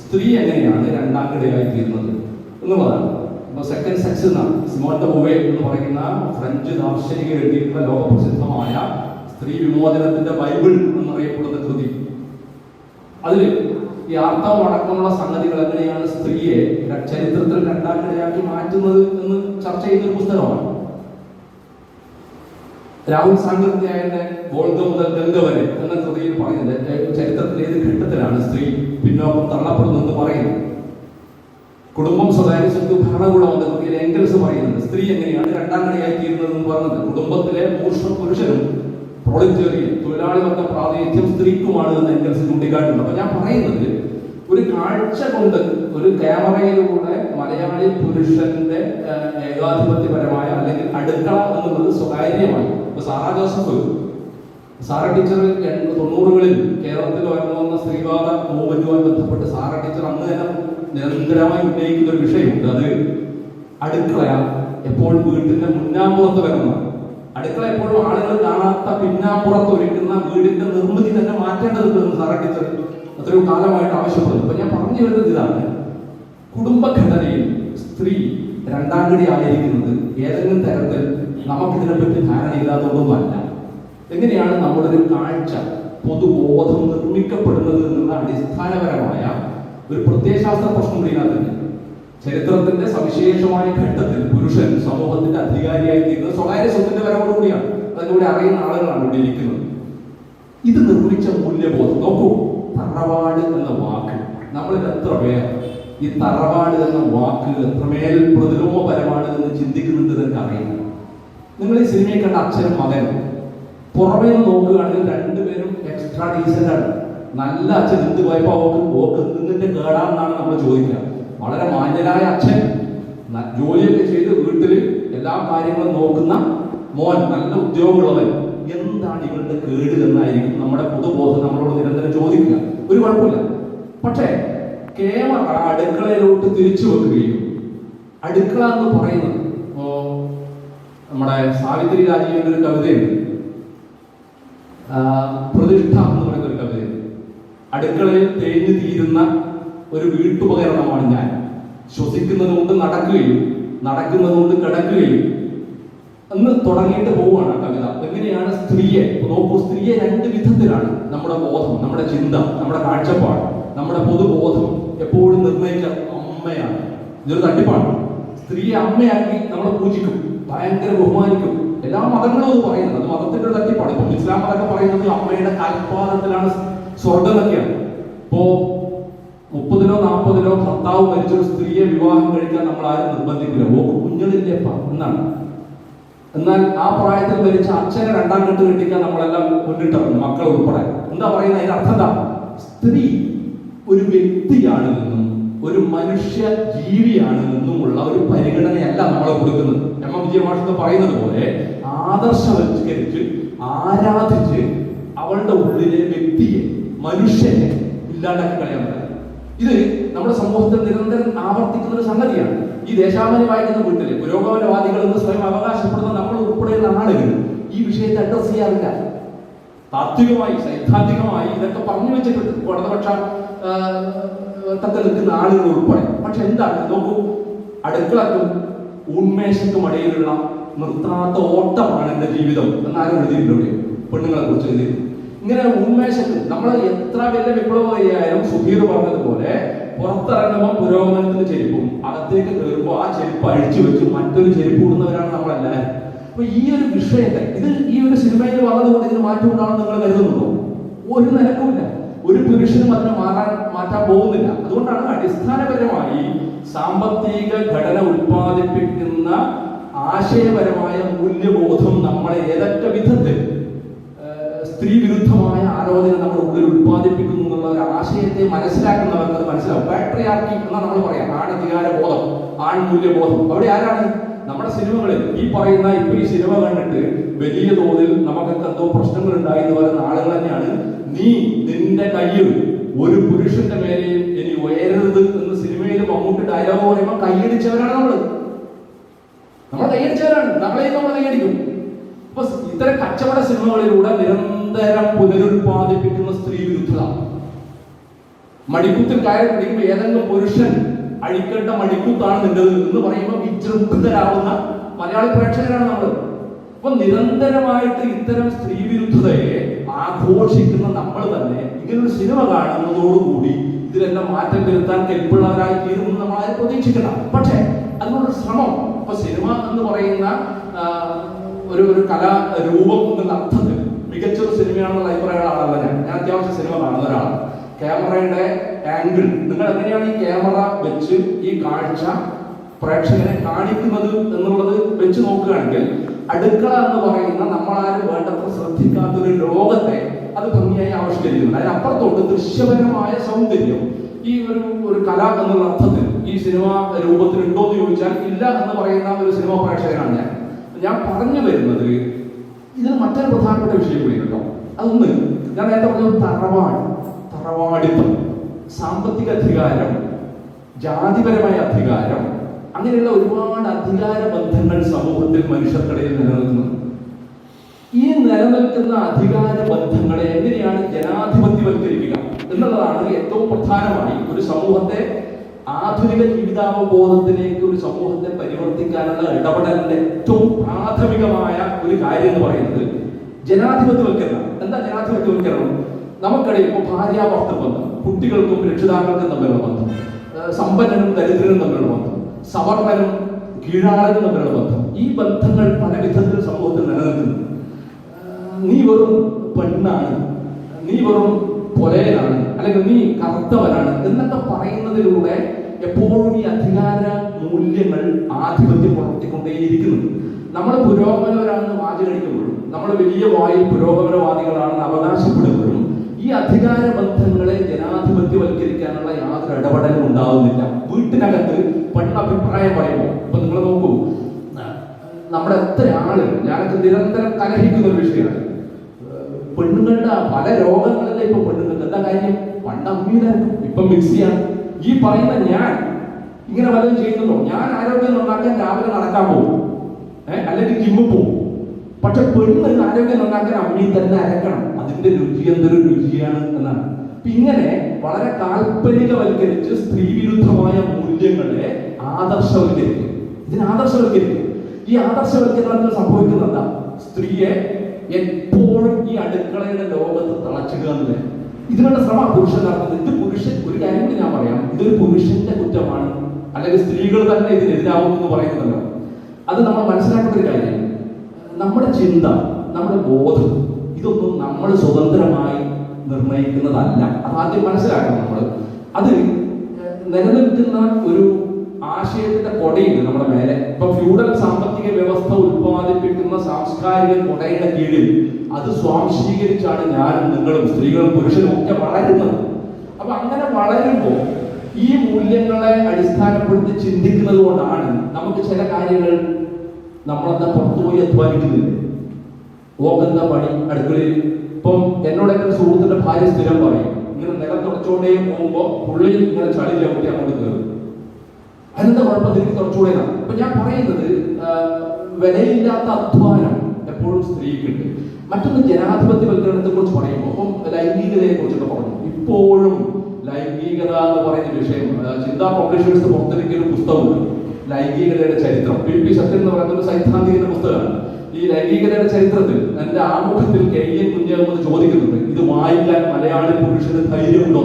സ്ത്രീ എങ്ങനെയാണ് രണ്ടാം കിടയായി തീരുന്നത് എന്നുള്ളതാണ്. അപ്പോൾ സെക്കൻഡ് സെക്സ് എന്നാണ് സിമോൺ ദ ബൂവേ എന്ന് പറയുന്ന ഫ്രഞ്ച് ദാർശനികൻ എഴുതിയിട്ടുള്ള ലോകപ്രസിദ്ധമായ സ്ത്രീ വിമോചനത്തിന്റെ ബൈബിൾ എന്നറിയപ്പെടുന്ന കൃതി. അതിൽ ഈ ആർത്തവം അടക്കമുള്ള സംഗതികൾ എങ്ങനെയാണ് സ്ത്രീയെ ചരിത്രത്തിൽ രണ്ടാം കിടയാക്കി മാറ്റുന്നത് എന്ന് ചർച്ച ചെയ്യുന്ന ഒരു പുസ്തകമാണ്. രാഹുൽ സാങ്കർത്യന്റെ വോൾഗ മുതൽ ഗംഗ വരെ എന്ന കൃതിയിൽ പറയുന്നത് ചരിത്രത്തിൽ ഏത് ഘട്ടത്തിലാണ് സ്ത്രീ പിന്നോക്കം തള്ളപ്പെടുന്നതെന്ന് പറയുന്നത്. കുടുംബം സ്വകാര്യ സ്വത്ത് ഭരണകൂടം എന്ന കൃതിയിൽ എംഗൽസ് പറയുന്നത് സ്ത്രീ എങ്ങനെയാണ് രണ്ടാം കിടയായി തീരുന്നതെന്ന് പറഞ്ഞത്. കുടുംബത്തിലെ പുരുഷനും പ്രോളിറ്റേറിയൻ തൊഴിലാളി വർഗ പ്രാതിനിധ്യം സ്ത്രീക്കുമാണ് എന്ന് എംഗൽസ് ചൂണ്ടിക്കാട്ടുന്നുണ്ട്. അപ്പൊ ഞാൻ പറയുന്നത് ഒരു കാഴ്ച കൊണ്ട് ഒരു ക്യാമറയിലൂടെ മലയാളി പുരുഷന്റെ ഏകാധിപത്യപരമായ അല്ലെങ്കിൽ അടുക്കള എന്നുള്ളത് സ്വകാര്യമായി. ഇപ്പൊ സാറാ ജോസഫ്, സാറ ടീച്ചർ 90കളിൽ കേരളത്തിൽ ഉയർന്നു വന്ന സ്ത്രീവാദ മൂവ്മെന്റുമായി ബന്ധപ്പെട്ട് സാറ ടീച്ചർ അന്ന് തന്നെ നിരന്തരമായി ഉന്നയിക്കുന്ന ഒരു വിഷയമുണ്ട്. അത് അടുക്കള എപ്പോഴും വീട്ടിന്റെ മുന്നാമ്പുറത്ത് വരുന്നതാണ്. അടുക്കള എപ്പോഴും ആളുകൾ കാണാത്ത പിന്നാമ്പുറത്ത് ഒരുക്കുന്ന വീടിന്റെ നിർമ്മിതി തന്നെ മാറ്റേണ്ടതുണ്ടെന്ന് സാറ ടീച്ചർ അത്രയോ കാലമായിട്ട് ആവശ്യപ്പെടുന്നു. അപ്പൊ ഞാൻ പറഞ്ഞു വരുന്നത് ഇതാണ്, കുടുംബഘടനയിൽ സ്ത്രീ രണ്ടാം കിടി ആയിരിക്കുന്നത് ഏതെങ്കിലും തരത്തിൽ നമുക്കിതിനെപ്പറ്റി ധാരണയില്ലാത്തതൊന്നുമല്ല. എങ്ങനെയാണ് നമ്മുടെ ഒരു കാഴ്ച പൊതുബോധം നിർമ്മിക്കപ്പെടുന്നത് എന്നുള്ള അടിസ്ഥാനപരമായ ഒരു പ്രത്യയശാസ്ത്ര പ്രശ്നം കൂടിയാണ്. ചരിത്രത്തിന്റെ സവിശേഷമായ ഘട്ടത്തിൽ പുരുഷൻ സമൂഹത്തിന്റെ അധികാരിയായി തീരുന്നത് സ്വകാര്യ സ്വത്തിന്റെ വരവോടുകൂടിയാണ്. അതിലൂടെ അറിയുന്ന ആളുകളാണ് ഇവിടെ ഇരിക്കുന്നത്. ഇത് നിർമ്മിച്ച മൂല്യബോധം നോക്കൂ. തറവാട് എന്ന വാക്ക് നമ്മളിൽ എത്ര പേർ ഈ തറവാട് എന്ന വാക്ക് എത്രമേൽ പ്രതിലോമപരമാണ് എന്ന് ചിന്തിക്കുന്നുണ്ട് എന്ന് അറിയുന്നു. നിങ്ങൾ ഈ സിനിമയിൽ കണ്ട അച്ഛനും മകനും പുറമേ നോക്കുകയാണെങ്കിൽ രണ്ടുപേരും എക്സ്ട്രാ ഡീസന്റ് ആണ്. നല്ല അച്ഛൻ എന്ത് പോയപ്പോ ഓക്ക് നിന്നിട്ട് കേടാണെന്നാണ് നമ്മൾ ചോദിക്കുക. വളരെ മാന്യനായ അച്ഛൻ, ജോലിയൊക്കെ ചെയ്ത് വീട്ടിൽ എല്ലാ കാര്യങ്ങളും നോക്കുന്ന മോൻ, നല്ല ഉദ്യോഗമുള്ളവൻ. എന്താണ് ഇവരുടെ കേട് എന്നായിരിക്കും നമ്മുടെ പൊതുബോധം നമ്മളോട് നിരന്തരം ചോദിക്കുക. ഒരു കുഴപ്പമില്ല. പക്ഷേ ക്യാമറ അടുക്കളയിലോട്ട് തിരിച്ചു വെക്കുകയും അടുക്കള എന്ന് പറയുന്നത് നമ്മുടെ സാവിത്രി രാജീവിന്റെ ഒരു കവിതയുണ്ട്, പ്രതിഷ്ഠ എന്ന് പറയുന്ന ഒരു കവിതയുണ്ട്. അടുക്കളയിൽ തേഞ്ഞു തീരുന്ന ഒരു വീട്ടുപകരണമാണ് ഞാൻ. ശ്വസിക്കുന്നത് കൊണ്ട് നടക്കുകയും നടക്കുന്നത് കൊണ്ട് കിടക്കുകയും എന്ന് തുടങ്ങിയിട്ട് പോവുകയാണ് ആ കവിത. എങ്ങനെയാണ് സ്ത്രീയെ നോക്കൂ. സ്ത്രീയെ രണ്ട് വിധത്തിലാണ് നമ്മുടെ ബോധം, നമ്മുടെ ചിന്ത, നമ്മുടെ കാഴ്ചപ്പാട്, നമ്മുടെ പൊതുബോധം എപ്പോഴും നിർണ്ണയിച്ച അമ്മയാണ്. ഇതൊരു തട്ടിപ്പാണ്. സ്ത്രീയെ അമ്മയാക്കി നമ്മൾ പൂജിക്കും, ഭയങ്കര ബഹുമാനിക്കും. എല്ലാ മതങ്ങളും അത് പറയുന്നത്. അത് മതത്തിന്റെ ഒരു തട്ടിപ്പാണ്. ഇപ്പൊ ഇസ്ലാം മതമൊക്കെ പറയുന്നത് അമ്മയുടെ കാൽപാദത്തിലാണ് സ്വർഗം എന്നൊക്കെയാണ്. ഇപ്പോ 30-ലോ 40-ലോ ഭർത്താവ് മരിച്ചൊരു സ്ത്രീയെ വിവാഹം കഴിക്കാൻ നമ്മൾ ആരും നിർബന്ധിക്കില്ല. ഓക്ക് കുഞ്ഞുങ്ങളില്ലേപ്പ എന്നാണ്. എന്നാൽ ആ പ്രായത്തിൽ മരിച്ച അച്ഛനെ രണ്ടാം കെട്ട് കെട്ടിക്കാൻ നമ്മളെല്ലാം മുന്നിട്ടിറങ്ങും, മക്കൾ ഉൾപ്പെടെ. എന്താ പറയുന്നത്? അതിന്റെ അർത്ഥം എന്താ? സ്ത്രീ ഒരു വ്യക്തിയാണ് എന്നും ഒരു മനുഷ്യ ജീവിയാണ് എന്നുമുള്ള ഒരു പരിഗണനയല്ല നമ്മൾ കൊടുക്കുന്നത്. എം വിജയമാഷ് പറയുന്നത് പോലെ ആദർശവൽക്കരിച്ച് ആരാധിച്ച് അവളുടെ ഉള്ളിലെ വ്യക്തിയെ, മനുഷ്യനെ ഇല്ലാണ്ടാക്കി കളയാൻ പറ്റില്ല. ഇത് നമ്മുടെ സമൂഹത്തിൽ നിരന്തരം ആവർത്തിക്കുന്ന ഒരു സംഗതിയാണ്. ഈ ദേശാഭിമാനി വായിക്കുന്ന വീട്ടില് പുരോഗമനവാദികൾ എന്ന് സ്വയം അവകാശപ്പെടുന്ന നമ്മൾ ഉൾപ്പെടെയുള്ള ആളുകൾ ഈ വിഷയത്തെ അഡ്രസ് ചെയ്യാറില്ല. താത്വികമായി സൈദ്ധാന്തികമായി ഇതൊക്കെ പറഞ്ഞു വെച്ചിട്ടുണ്ട് ഇടതുപക്ഷ തക്കെ നിൽക്കുന്ന ആളുകൾ ഉൾപ്പെടെ. പക്ഷെ എന്താണ് നോക്കൂ, അടുക്കളക്കും ഉന്മേഷക്കും ഇടയിലുള്ള നിർത്താത്ത ഓട്ടമാണ് എൻ്റെ ജീവിതം എന്നാരും എഴുതിയിട്ടുണ്ട്. പെണ്ണുങ്ങളെ കുറിച്ച് എഴുതി ഇങ്ങനെ ഉന്മേഷക്കും നമ്മൾ എത്ര വലിയ വിപ്ലവകാരിയായാലും സുധീർ പറഞ്ഞതുപോലെ പുറത്തിറങ്ങുമ്പോൾ പുരോഗമനത്തിന് ചെരുപ്പും അകത്തേക്ക് കയറുമ്പോൾ ആ ചെരുപ്പ് അഴിച്ചു വെച്ച് മറ്റൊരു ചെരുപ്പ് ഇടുന്നവരാണ് നമ്മളെല്ലാവരും. അപ്പൊ ഈ ഒരു വിഷയത്തെ ഈ ഒരു സിനിമയിൽ വന്നതുകൊണ്ട് ഇതിന് മാറ്റം ഉണ്ടാണെന്ന് നിങ്ങൾ കരുതുന്നുണ്ടോ? ഒരു നിലക്കുമില്ല. ഒരു പുരുഷനും അതിനെ മാറ്റാൻ പോകുന്നില്ല. അതുകൊണ്ടാണ് അടിസ്ഥാനപരമായി സാമ്പത്തിക ഘടന ഉൽപ്പാദിപ്പിക്കുന്ന ആശയപരമായ മൂല്യബോധം നമ്മളെ ഏതൊക്കെ വിധത്തിൽ സ്ത്രീ വിരുദ്ധമായ ആലോചന നമ്മുടെ ഉള്ളിൽ ഉൽപ്പാദിപ്പിക്കുന്നു എന്നുള്ള ഒരു ആശയത്തെ മനസ്സിലാക്കുന്നവർക്ക് അത് മനസ്സിലാവും. പാട്രിയാർക്കി എന്നാണ് നമ്മൾ പറയാം, ആണധികാര ബോധം, ആൺമൂല്യബോധം. അവിടെ ആരാണ്? നമ്മുടെ സിനിമകളിൽ ഈ പറയുന്ന ഇപ്പൊ ഈ സിനിമ കണ്ടിട്ട് വലിയ തോതിൽ നമുക്കൊക്കെ എന്തോ പ്രശ്നങ്ങൾ ഉണ്ടായി എന്ന് പറയുന്ന ആളുകൾ തന്നെയാണ്. നിന്റെ കയ്യിൽ ഒരു പുരുഷന്റെ മേലെയും ഇനി ഉയരരുത് എന്ന് സിനിമയിൽ മമ്മൂട്ടി ഡയലോഗ് പറയുമ്പോൾ കൈയടിച്ചവരാണ് നമ്മൾ കൈയടിച്ചവരാണ്, നമ്മളെയും നമ്മൾ കൈയടിക്കും. അപ്പൊ ഇത്തരം കച്ചവട സിനിമകളിലൂടെ നിരന്തരം പുനരുൽപാദിപ്പിക്കുന്ന സ്ത്രീ വിരുദ്ധത. മടിക്കുത്തിൽ കയറി പിടിക്കുമ്പോൾ ഏതെങ്കിലും പുരുഷൻ അഴിക്കേണ്ട മടിക്കുത്താണ് നിന്റേത് എന്ന് പറയുമ്പോൾ വിജൃംഭിതരാവുന്ന മലയാളി പ്രേക്ഷകരാണ് നമ്മൾ. അപ്പൊ നിരന്തരമായിട്ട് ഇത്തരം സ്ത്രീ വിരുദ്ധതയെ ആഘോഷിക്കുന്ന നമ്മൾ തന്നെ ഇങ്ങനൊരു സിനിമ കാണുന്നതോടുകൂടി ഇതിലെല്ലാം മാറ്റം വരുത്താൻ കെൽപ്പുള്ളവരായി തീരുമെന്ന് നമ്മൾ ആരും പ്രതീക്ഷിക്കണം. പക്ഷെ അതിനുള്ളൊരു ശ്രമം, ഇപ്പൊ സിനിമ എന്ന് പറയുന്ന ഒരു കലാരൂപം എന്നുള്ള അർത്ഥത്തിൽ മികച്ചൊരു സിനിമയാണെന്നുള്ള അഭിപ്രായമുള്ള ആളല്ല ഞാൻ അത്യാവശ്യം സിനിമ കാണുന്ന ഒരാളാണ്. ക്യാമറയുടെ ആംഗിൾ, നിങ്ങൾ എങ്ങനെയാണ് ഈ ക്യാമറ വെച്ച് ഈ കാഴ്ച പ്രേക്ഷകനെ കാണിക്കുന്നത് എന്നുള്ളത് വെച്ച് നോക്കുകയാണെങ്കിൽ അടുക്കള എന്ന് പറയുന്ന നമ്മളാരും വേണ്ടത്ര ശ്രദ്ധിക്കാത്തൊരു ലോകത്തെ അത് ഭംഗിയായി ആവിഷ്കരിക്കുന്നുണ്ട്. അതിനപ്പുറത്തോട്ട് ദൃശ്യപരമായ സൗന്ദര്യം ഈ ഒരു കല എന്നുള്ള അർത്ഥത്തിൽ ഈ സിനിമ രൂപത്തിൽ ഉണ്ടോ എന്ന് ചോദിച്ചാൽ ഇല്ല എന്ന് പറയുന്ന ഒരു സിനിമ പ്രേക്ഷകനാണ് ഞാൻ പറഞ്ഞു വരുന്നത്. ഇതിന് മറ്റൊരു പ്രധാനപ്പെട്ട വിഷയം കൂടി കേട്ടോ. അതൊന്ന് ഞാൻ നേരത്തെ പറഞ്ഞ തറവാടിത്തം, സാമ്പത്തിക അധികാരം, ജാതിപരമായ അധികാരം, അങ്ങനെയുള്ള ഒരുപാട് അധികാര ബന്ധങ്ങൾ സമൂഹത്തിൽ മനുഷ്യർക്കിടയിൽ നിലനിൽക്കുന്നു. ഈ നിലനിൽക്കുന്ന അധികാര ബന്ധങ്ങളെ എങ്ങനെയാണ് ജനാധിപത്യവൽക്കരിക്കുക എന്നുള്ളതാണ് ഏറ്റവും പ്രധാനമായി ഒരു സമൂഹത്തെ ആധുനിക ജീവിതാവബോധത്തിലേക്ക് ഒരു സമൂഹത്തെ പരിവർത്തിക്കാനുള്ള ഇടപെടലിന്റെ ഏറ്റവും പ്രാഥമികമായ ഒരു കാര്യം എന്ന് പറയുന്നത് ജനാധിപത്യവൽക്കരണം. എന്താ ജനാധിപത്യവൽക്കരണം? നമുക്കിടയിൽ ഇപ്പോൾ ഭാര്യാഭർത്തൃ ബന്ധം, കുട്ടികൾക്കും രക്ഷിതാക്കൾക്കും തമ്മിലുള്ള ബന്ധം, സമ്പന്നനും ദരിദ്രനും തമ്മിലുള്ള ബന്ധം, സവർണനും കീഴാളനും തമ്മിലുള്ള ബന്ധം, ഈ ബന്ധങ്ങൾ പല വിധത്തിൽ സമൂഹത്തിൽ നിലനിൽക്കുന്നു. നീ വെറും പെണ്ണാണ്, നീ വെറും പൊലയനാണ്, അല്ലെങ്കിൽ നീ കറുത്തവനാണ് എന്നൊക്കെ പറയുന്നതിലൂടെ എപ്പോഴും ഈ അധികാര മൂല്യങ്ങൾ ആധിപത്യം പുലർത്തിക്കൊണ്ടേയിരിക്കുന്നു. നമ്മൾ പുരോഗമനപരമാണെന്ന് വാചകടിക്കുമ്പോഴും നമ്മൾ വലിയ വായിൽ പുരോഗമനവാദികളാണെന്ന് അവകാശപ്പെടുമ്പോഴും ഈ അധികാര ബന്ധങ്ങളെ ജനാധിപത്യവൽക്കരിക്കാനുള്ള യാതൊരു ഇടപെടലും ഉണ്ടാവുന്നില്ല. വീട്ടിനകത്ത് പെണ്ണഭിപ്രായം പറയുമ്പോൾ ഇപ്പൊ നിങ്ങൾ നോക്കൂ, നമ്മുടെ എത്ര ആള്, ഞാനൊക്കെ നിരന്തരം കലഹിക്കുന്ന ഒരു വിഷയമാണ് പെണ്ണുങ്ങളുടെ പല രോഗങ്ങളിലെ. ഇപ്പൊ പെണ്ണുങ്ങൾക്ക് എന്താ കാര്യം? പണ്ട് അമ്മയിലായിരുന്നു, ഇപ്പൊ മിക്സിയാണ്. ഈ പറയുന്ന ഞാൻ ഇങ്ങനെ വല്ലതും ചെയ്യുന്നുണ്ടോ? ഞാൻ ആരോഗ്യം നന്നാക്കാൻ രാവിലെ നടക്കാൻ പോകും, അല്ലെങ്കിൽ ജിമ്മിൽ പോകും. പക്ഷെ പെണ്ണ് ആരോഗ്യം നന്നാക്കാൻ അമ്മയിൽ തന്നെ അരക്കണം. അതിന്റെ രുചി എന്തൊരു രുചിയാണ് എന്നാണ്. ഇങ്ങനെ വളരെ കാൽപ്പനികവൽക്കരിച്ച് സ്ത്രീ വിരുദ്ധമായ മൂല്യങ്ങളെ ആദർശവൽക്കരിക്കും. ഇതിന് ആദർശവൽക്കരിക്കും. ഈ ആദർശവൽക്കരണത്തിൽ സംഭവിക്കുന്നത് എന്താ? സ്ത്രീയെ എപ്പോഴും ഈ അടുക്കളയുടെ ലോകത്ത് തളച്ചിടുക എന്നില്ല. ഇതിനുള്ള ശ്രമം പുരുഷൻ നടത്തുന്നത്. ഇത് പുരുഷൻ, ഒരു കാര്യം കൂടി ഞാൻ പറയാം, ഇതൊരു പുരുഷന്റെ കുറ്റമാണ്, അല്ലെങ്കിൽ സ്ത്രീകൾ തന്നെ ഇതിനെതിരാവും എന്ന് പറയുന്നതല്ലോ. അത് നമ്മൾ മനസ്സിലാക്കേണ്ട ഒരു കാര്യം, നമ്മുടെ ചിന്ത, നമ്മുടെ ബോധം, ഇതൊന്നും നമ്മൾ സ്വതന്ത്രമായി നിർണയിക്കുന്നതല്ല. അത് ആദ്യം മനസ്സിലാക്കണം നമ്മൾ. അത് നിലനിൽക്കുന്ന ഒരു ആശയത്തിന്റെ കൊടയിൽ നമ്മുടെ മേലെ, ഇപ്പൊ ഫ്യൂഡൽ സാമ്പത്തിക വ്യവസ്ഥ ഉൽപ്പാദിപ്പിക്കുന്ന സാംസ്കാരിക കൊടയുടെ കീഴിൽ അത് സ്വാംശീകരിച്ചാണ് ഞാനും നിങ്ങളും സ്ത്രീകളും പുരുഷനും ഒക്കെ വളരുന്നത്. അപ്പൊ അങ്ങനെ വളരുമ്പോൾ ഈ മൂല്യങ്ങളെ അടിസ്ഥാനപ്പെടുത്തി ചിന്തിക്കുന്നത് കൊണ്ടാണ് നമുക്ക് ചില കാര്യങ്ങൾ നമ്മളെന്താ പുറത്തുപോയി അധ്വാനിക്കുന്നില്ല. ഓക്കെന്താ പണി അടുക്കളയിൽ. ഇപ്പം എന്നോടൊക്കെ സുഹൃത്തിന്റെ ഭാര്യ സ്ഥിരം പറയും, ഇങ്ങനെ നിലം തുടച്ചോണ്ടേ പോകുമ്പോ പുള്ളിയിൽ ഇങ്ങനെ ചളി ചവിട്ടി അങ്ങോട്ട് കയറും. അതിനെന്താ കുഴപ്പം? എനിക്ക് തുടച്ചുകൂടെയാണ്. അപ്പൊ ഞാൻ പറയുന്നത് വിലയില്ലാത്ത അധ്വാനം എപ്പോഴും സ്ത്രീക്കുണ്ട്. മറ്റൊന്ന് ജനാധിപത്യവൽക്കരണത്തെ കുറിച്ച് പറയുമ്പോൾ അപ്പം ലൈംഗികതയെ കുറിച്ചൊക്കെ പറഞ്ഞു. ഇപ്പോഴും ലൈംഗികത എന്ന് പറയുന്ന വിഷയം ചിന്താ പബ്ലിഷേഴ്സ് പുറത്തിറക്കിയ ഒരു പുസ്തകമുണ്ട്, ലൈംഗികതയുടെ ചരിത്രം. പി സത്യൻ എന്ന് പറയുന്ന ഒരു സൈദ്ധാന്തികന്റെ പുസ്തകമാണ്. ഈ ലൈംഗികതയുടെ ചരിത്രത്തിൽ എന്റെ ആമുഖത്തിൽ KN കുഞ്ഞഹമ്മദ് ചോദിക്കുന്നുണ്ട്, ഇത് വായിക്കാൻ മലയാളി പുരുഷന് ധൈര്യമുണ്ടോ?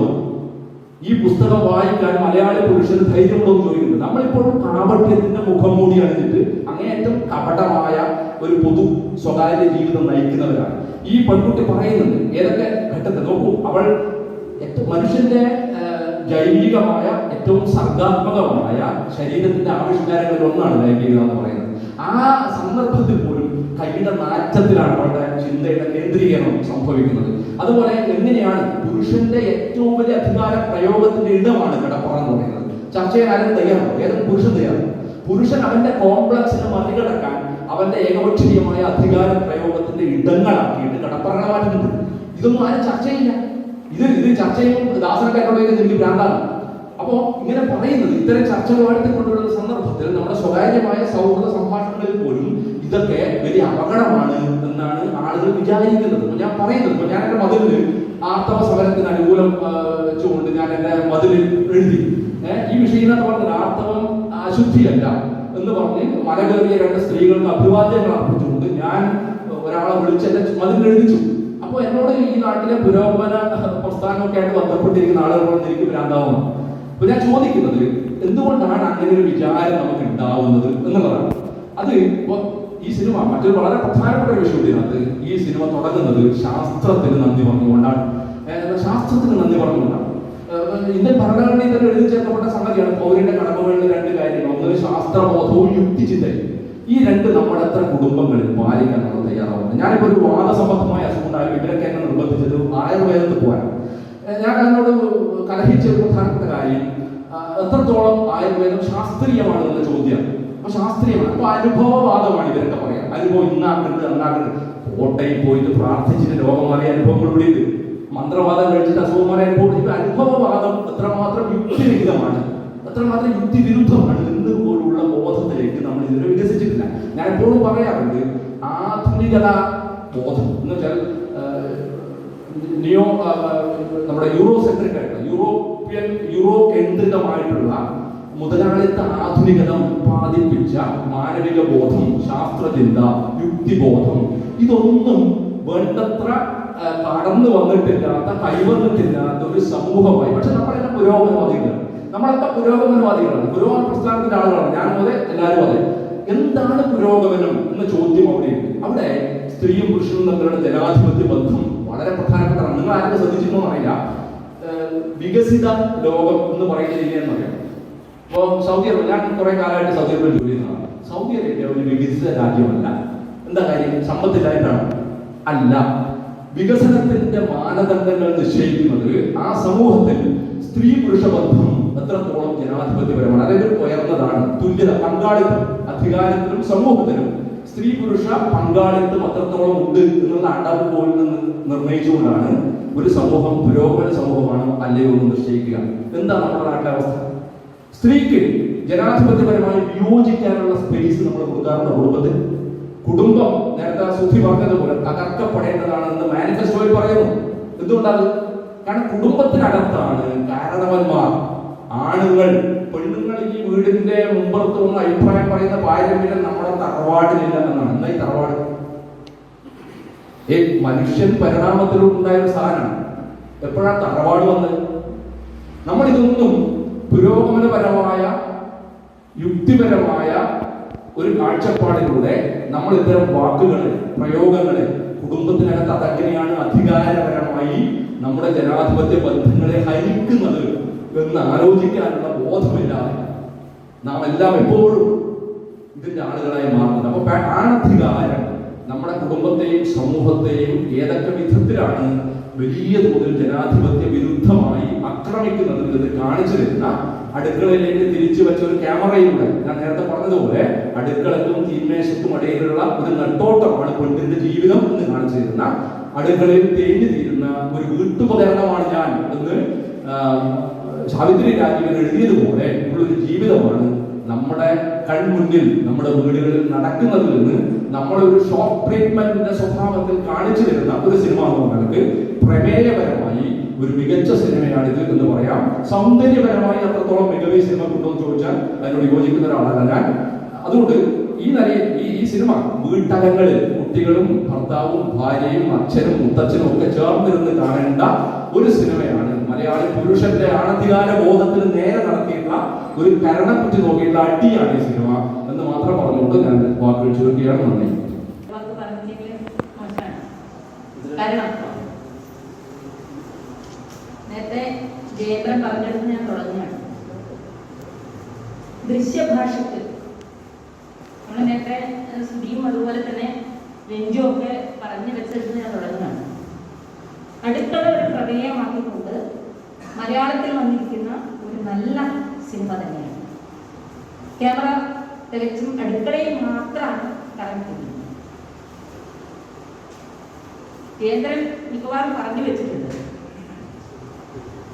ഈ പുസ്തകം വായിക്കാൻ മലയാളി പുരുഷന് ധൈര്യമുണ്ടോ എന്ന് ചോദിക്കുന്നുണ്ട്. നമ്മളിപ്പോഴും കാപട്യത്തിന്റെ മുഖം മൂടി അണിഞ്ഞിട്ട് അങ്ങേയറ്റം കപടമായ ഒരു പൊതു സ്വകാര്യ ജീവിതം നയിക്കുന്നവരാണ്. ഈ പെൺകുട്ടി പറയുന്നുണ്ട് ഏതൊക്കെ ഘട്ടത്തിൽ നോക്കൂ, അവൾ മനുഷ്യന്റെ ജൈവികമായ ഏറ്റവും സർഗാത്മകമായ ശരീരത്തിന്റെ ആവിഷ്കാരങ്ങളിൽ ഒന്നാണ് ലൈംഗികത എന്ന് പറയുന്നത്. ആ സന്ദർഭത്തിൽ പോലും കൈയുടെ നാറ്റത്തിലാണ് അവളുടെ ചിന്തയുടെ കേന്ദ്രീകരണം സംഭവിക്കുന്നത്. അതുപോലെ എങ്ങനെയാണ് പുരുഷന്റെ ഏറ്റവും വലിയ അധികാര പ്രയോഗത്തിന്റെ ഇടമാണ് കിടപ്പറ എന്ന് പറയുന്നത്. ചർച്ച ചെയ്യാൻ ആരും തയ്യാറാണ്, ഏതൊരു പുരുഷൻ തയ്യാറാണ്. പുരുഷൻ അവന്റെ കോംപ്ലക്സിനെ മറികടക്കാൻ അവന്റെ ഏകപക്ഷീയമായ അധികാര പ്രയോഗത്തിന്റെ ഇടങ്ങളാക്കിയിട്ട് കിടപ്പറകളെ മാറ്റുന്നുണ്ട്. ഇതൊന്നും ആരും ചർച്ച ചെയ്യില്ല. ഇത് ചർച്ച ചെയ്യുമ്പോൾ ദാസനൊക്കെ എന്നോട് എനിക്ക് ഭ്രാന്താണ്. അപ്പോ ഇങ്ങനെ പറയുന്നത് ഇത്തരം ചർച്ചകൾ നടത്തിക്കൊണ്ടുള്ള സന്ദർഭത്തിൽ നമ്മുടെ സ്വകാര്യമായ സൗഹൃദ സംഭാഷണങ്ങളിൽ പോലും ഇതൊക്കെ വലിയ അപകടമാണ് എന്നാണ് ആളുകൾ വിചാരിക്കുന്നത്. ഞാൻ പറയുന്നത്, ഞാൻ എന്റെ മതിലിൽ ആർത്തവ സമരത്തിന് അനുകൂലം വെച്ചുകൊണ്ട് ഞാൻ എന്റെ മതിലിൽ എഴുതി, ഈ വിഷയം എന്ന് പറഞ്ഞത് ആർത്തവം അശുദ്ധിയല്ല എന്ന് പറഞ്ഞ് മല കയറിയ 2 സ്ത്രീകൾക്ക് അഭിവാദ്യങ്ങൾ അർപ്പിച്ചുകൊണ്ട് ഞാൻ ഒരാളെ വിളിച്ച് എന്റെ മതിലിൽ എഴുതിച്ചു. അപ്പൊ എന്നോട് ഈ നാട്ടിലെ പുരോഗമന പ്രസ്ഥാനമൊക്കെ ആയിട്ട് ബന്ധപ്പെട്ടിരിക്കുന്ന ആളുകളോട് എനിക്ക് ഭ്രാന്താവുന്നു. അപ്പൊ ഞാൻ ചോദിക്കുന്നത് എന്തുകൊണ്ടാണ് അങ്ങനെ ഒരു വിചാരം നമുക്ക് ഉണ്ടാവുന്നത് എന്നുള്ളതാണ്. അത് ഈ സിനിമ മറ്റൊരു വളരെ പ്രധാനപ്പെട്ട ഒരു വിഷയം ഇതിനകത്ത്, ഈ സിനിമ തുടങ്ങുന്നത് ശാസ്ത്രത്തിന് നന്ദി പറഞ്ഞുകൊണ്ടാണ്. ശാസ്ത്രത്തിന് നന്ദി പറഞ്ഞുകൊണ്ടാണ്. ഇന്ത്യൻ ഭരണഘടനയിൽ തന്നെ എഴുതി ചേർക്കപ്പെട്ട സംഗതിയാണ് പൗരന്റെ കടമകളിൽ 2 കാര്യങ്ങൾ. ഒന്ന് ശാസ്ത്രബോധവും യുക്തിചിന്തയും. ഈ 2 നമ്മുടെ എത്ര കുടുംബങ്ങളിൽ പാലിക്കാൻ നമ്മൾ തയ്യാറാവുന്നത്. ഞാനിപ്പോ ഒരു വാദസംബന്ധമായ അസുഖം ഉണ്ടായാലും ഇവരൊക്കെ എന്നെ നിർബന്ധിച്ചത് ആയുർവേദത്തിൽ പോകാൻ. ഞാൻ അതിനോട് കലഹിച്ച ഒരു പ്രധാനപ്പെട്ട കാര്യം എത്രത്തോളം ആയുർവേദം ശാസ്ത്രീയമാണ് എന്ന ചോദ്യം. അപ്പൊ ശാസ്ത്രീയമാണ്, അപ്പൊ അനുഭവവാദമാണ് ഇവരൊക്കെ പറയാം. അനുഭവം ഇന്നാക്കുന്നുണ്ട് അന്നാക്കുന്നുണ്ട്. കോട്ടയിൽ പോയിട്ട് പ്രാർത്ഥിച്ചിട്ട് രോഗം മാറിയ അനുഭവങ്ങൾ ഇവിടെ ഉണ്ട്. മന്ത്രവാദം കഴിച്ചിട്ട് അസുഖം മാറിയ അനുഭവം. ഇപ്പൊ അനുഭവവാദം എത്രമാത്രം യുക്തിരഹിതമാണ്, എത്രമാത്രം യുക്തിവിരുദ്ധമാണ് എന്ന് പോലുള്ള ബോധത്തിലേക്ക് നമ്മൾ ഇതുവരെ വികസിച്ചിട്ടില്ല. ഞാൻ എപ്പോഴും പറയാറുണ്ട്, ആധുനികത ബോധം എന്ന് വെച്ചാൽ നമ്മുടെ യൂറോസെൻട്രിക് ആയിട്ടുള്ള യൂറോ കേന്ദ്രിതമായിട്ടുള്ള മുതലാളിത്ത ആധുനികത ഉത്പാദിപ്പിച്ച മാനവിക ബോധം, ശാസ്ത്രചിന്ത, യുക്തിബോധം ഇതൊന്നും വേണ്ടത്ര കടന്നു വന്നിട്ടില്ലാത്ത, കൈവന്നിട്ടില്ലാത്ത ഒരു സമൂഹമായി. പക്ഷെ നമ്മളെല്ലാം പുരോഗമനവാദികളാണ്. നമ്മളൊക്കെ പുരോഗമനവാദികളാണ്, പുരോഗമന പ്രസ്ഥാനത്തിന്റെ ആളുകളാണ്. ഞാൻ അതെ, എല്ലാവരും അതെ. എന്താണ് പുരോഗമനം എന്ന ചോദ്യം അവിടെയുണ്ട്. അവിടെ സ്ത്രീയും പുരുഷനും തമ്മിലുള്ള ജനാധിപത്യ ബന്ധം വളരെ പ്രധാനപ്പെട്ടതാണ്. നിങ്ങൾ ആരും ശ്രദ്ധിച്ചിട്ടോ അറിയില്ല, വികസിത ലോകം എന്ന് പറയുന്ന രീതിയെന്ന് പറയാം. ഇപ്പോൾ സൗദി അറേബ്യ, ഞാൻ കുറെ കാലമായിട്ട് സൗദി അറേബ്യയിൽ ജോലി ചെയ്യുന്നതാണ്. സൗദി അറേബ്യ ഒരു വികസിത രാജ്യമല്ല. എന്താ കാര്യം? സമ്പത്തില്ലായിട്ടാണ്? അല്ല. വികസനത്തിന്റെ മാനദണ്ഡങ്ങൾ നിശ്ചയിക്കുന്നത് ആ സമൂഹത്തിൽ സ്ത്രീ പുരുഷ ബന്ധം എത്രത്തോളം ജനാധിപത്യപരമാണ്, അല്ലെങ്കിൽ ഉയർന്നതാണ്. തുല്യത, പങ്കാളിത്തം, അധികാരത്തിലും സമൂഹത്തിലും സ്ത്രീ പുരുഷ പങ്കാളിത്തം എത്രത്തോളം ഉണ്ട് എന്നുള്ള അടവ് പോലും നിർണയിച്ചുകൊണ്ടാണ് ഒരു സമൂഹം പുരോഗമന സമൂഹമാണോ അല്ലയോ എന്ന് നിശ്ചയിക്കുക. എന്താ നമ്മുടെ നാട്ടിലെ അവസ്ഥ? സ്ത്രീക്ക് ജനാധിപത്യപരമായി വിയോജിക്കാനുള്ള സ്പേസ് നമ്മൾ കൊടുക്കാറുണ്ട് കുടുംബത്തിൽ. കുടുംബം നേരത്തെ സുധി പറഞ്ഞതുപോലെ തകർക്കപ്പെടേണ്ടതാണെന്ന് മാനിഫെസ്റ്റോയിൽ പറയുന്നു. എന്തുകൊണ്ടാണ്? കാരണം കുടുംബത്തിനകത്താണ് കാരണവന്മാർ, ആണുങ്ങൾ. പെണ്ണുങ്ങൾ ഈ വീടിന്റെ മുമ്പത്ത് വന്ന് അഭിപ്രായം പറയുന്ന പാരമ്പര്യം നമ്മുടെ തറവാടിലില്ല എന്നാണ്. എന്താ ഈ തറവാട്? മനുഷ്യൻ പരിണാമത്തിലുണ്ടായ ഒരു സാധനമാണ്. എപ്പോഴാണ് തറവാട് വന്നത്? നമ്മളിതൊന്നും പുരോഗമനപരമായ യുക്തിപരമായ ഒരു കാഴ്ചപ്പാടിലൂടെ നമ്മൾ ഇത്തരം വാക്കുകളെ, പ്രയോഗങ്ങളെ, കുടുംബത്തിനകത്ത് അതെങ്ങനെയാണ് അധികാരപരമായി നമ്മുടെ ജനാധിപത്യ ബന്ധങ്ങളെ ഹരിക്കുന്നത് എന്ന് ആലോചിക്കാനുള്ള ബോധമില്ലാതെ നാം എല്ലാം എപ്പോഴും ഇതിന്റെ ആളുകളായി മാറുന്നത്. അപ്പൊ ആണധികാരം നമ്മുടെ കുടുംബത്തെയും സമൂഹത്തെയും ഏതൊക്കെ വിധത്തിലാണ് വലിയ തോതിൽ ജനാധിപത്യ വിരുദ്ധമായി ആക്രമിക്കുന്നത് ഇത് കാണിച്ചു തരുന്ന, അടുക്കളയിലേക്ക് തിരിച്ചു വെച്ച ഒരു ക്യാമറയിലൂടെ ഞാൻ നേരത്തെ പറഞ്ഞതുപോലെ അടുക്കളക്കും തീന്മേശക്കും ഇടയിലുള്ള ഒരു നെട്ടോട്ടമാണ് പെണ്ണിന്റെ ജീവിതം എന്ന് കാണിച്ചു തരുന്ന, അടുക്കളയിൽ തേഞ്ഞു തീരുന്ന ഒരു വീട്ടുപകരണമാണ് ഞാൻ എന്ന് സാവിത്രി രാജീവൻ എഴുതിയതുപോലെ ഉള്ളൊരു ജീവിതമാണ് നമ്മുടെ കൺമുന്നിൽ നമ്മുടെ വീടുകളിൽ നടക്കുന്നതിൽ നിന്ന് നമ്മളൊരു ഷോർട്ട് ട്രീറ്റ്മെന്റിന്റെ സ്വഭാവത്തിൽ കാണിച്ചു തരുന്ന ഒരു സിനിമ നമുക്ക് പ്രമേയപരമായി ഒരു മികച്ച സിനിമയാണിത് എന്ന് പറയാം. സൗന്ദര്യപരമായി അത്രത്തോളം മികവ് സിനിമ കൊണ്ടുവന്ന് ചോദിച്ചാൽ അതിനോട് യോജിക്കുന്ന ഒരാളല്ല ഞാൻ. അതുകൊണ്ട് ഈ നിലയിൽ ഈ സിനിമ വീട്ടകങ്ങളിൽ കുട്ടികളും ഭർത്താവും ഭാര്യയും അച്ഛനും മുത്തച്ഛനും ഒക്കെ ചേർന്നിരുന്ന് കാണേണ്ട ഒരു സിനിമയാണ്. മലയാളി പുരുഷന്റെ ആണധികാര ബോധത്തിന് നേരെ നടത്തിയിട്ടുള്ള ഒരു കരണക്കുറ്റി നോക്കിയിട്ടുള്ള അടിയാണ് ഈ സിനിമ എന്ന് മാത്രം പറഞ്ഞുകൊണ്ട് ഞാൻ വാക്കുകൾ ചുരുക്കുകയാണ്. നന്ദി. നേരത്തെ ജയന്ദ്രൻ പറഞ്ഞെടുത്ത് ഞാൻ തുടങ്ങുകയാണ്. ദൃശ്യഭാഷയ്ക്ക് നമ്മൾ നേരത്തെ സുധിയും അതുപോലെ തന്നെ രഞ്ജും ഒക്കെ പറഞ്ഞു വെച്ചെടുത്ത് ഞാൻ തുടങ്ങുകയാണ്. അടുക്കള ഒരു പ്രമേയമാക്കിക്കൊണ്ട് മലയാളത്തിൽ വന്നിരിക്കുന്ന ഒരു നല്ല സിനിമ തന്നെയാണ്. ക്യാമറ തികച്ചും അടുക്കളയിൽ മാത്രമാണ് കറങ്ങുന്നത്. കേന്ദ്രൻ മിക്കവാറും പറഞ്ഞു വെച്ചിട്ടുണ്ട്.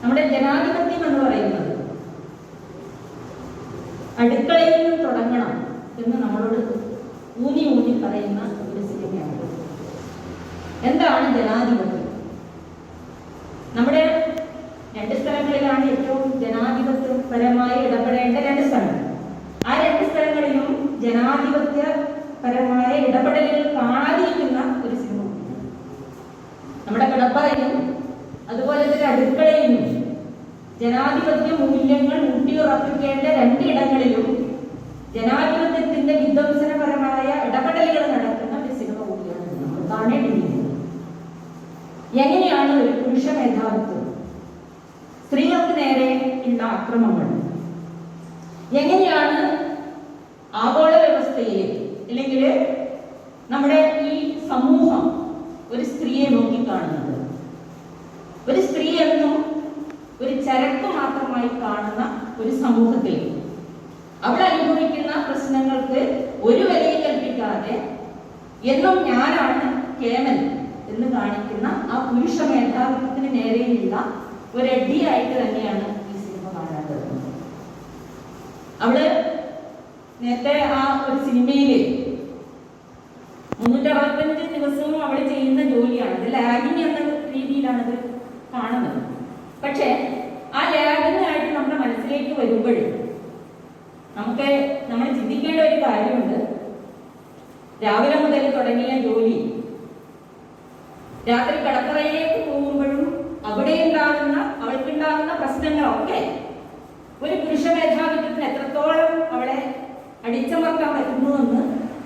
നമ്മുടെ ജനാധിപത്യം എന്ന് പറയുന്നത് അടുക്കളയിൽ നിന്ന് തുടങ്ങണം എന്ന് നമ്മളോട് ഊന്നി ഊന്നി പറയുന്ന ഒരു സിനിമയാണ്. എന്താണ് ജനാധിപത്യം? നമ്മുടെ രണ്ട് സ്ഥലങ്ങളിലാണ് ഏറ്റവും ജനാധിപത്യപരമായി ഇടപെടേണ്ട രണ്ട് സ്ഥലങ്ങൾ. ആ രണ്ട് സ്ഥലങ്ങളിലും ജനാധിപത്യപരമായ ഇടപെടലുകൾ കാണാതിരിക്കുന്ന ഒരു സിനിമ. നമ്മുടെ കിടപ്പറയിലും അതുപോലെ തന്നെ അടുക്കളയിലും ജനാധിപത്യ മൂല്യങ്ങൾ ഊട്ടിയുറപ്പിക്കേണ്ട രണ്ടിടങ്ങളിലും ജനാധിപത്യത്തിന്റെ വിധ്വംസനപരമായ ഇടപെടലുകൾ നടക്കുന്ന ഒരു സിനിമ കൂടിയാണ് നമ്മൾ കാണേണ്ടിയിരിക്കുന്നത്. എങ്ങനെയാണ് ഒരു പുരുഷ മേധാവിത്വം, സ്ത്രീകൾക്ക് നേരെ ഉള്ള ആക്രമണങ്ങൾ, എങ്ങനെയാണ് ആഗോള വ്യവസ്ഥയിൽ അല്ലെങ്കിൽ നമ്മുടെ ഈ സമൂഹം ഒരു സ്ത്രീയെ നോക്കിക്കാണുന്നത്, ഒരു സ്ത്രീ എന്നും ഒരു ചരക്ക് മാത്രമായി കാണുന്ന ഒരു സമൂഹത്തിൽ അവൾ അനുഭവിക്കുന്ന പ്രശ്നങ്ങൾക്ക് ഒരു വിലയും കൽപ്പിക്കാതെ എന്നും ഞാനാണ് കേമൻ എന്ന് കാണിക്കുന്ന ആ പുരുഷ മേധാവിത്വത്തിന് നേരെയുള്ള ഒരു അടിയായിട്ട് തന്നെയാണ് ഈ സിനിമ കാണേണ്ടത്. അവള് നേരത്തെ ആ ഒരു സിനിമയില് 365 ദിവസവും അവൾ ചെയ്യുന്ന ജോലിയാണ്. അത് ലാഗിങ് എന്ന രീതിയിലാണത് കാണുന്നത്. പക്ഷെ ആ ലാഗിങ്ങായിട്ട് നമ്മുടെ മനസ്സിലേക്ക് വരുമ്പോൾ നമ്മൾ ചിന്തിക്കേണ്ട ഒരു കാര്യമുണ്ട്. രാവിലെ മുതൽ തുടങ്ങിയ ജോലി രാത്രി കടപ്പറയിലേക്ക് പോകുമ്പോഴും അവൾക്കുണ്ടാകുന്ന പ്രശ്നങ്ങളൊക്കെ ഒരു പുരുഷ മേധാവിത്വത്തിന് എത്രത്തോളം അവളെ അടിച്ചമർത്താൻ പറ്റുന്നുവെന്ന്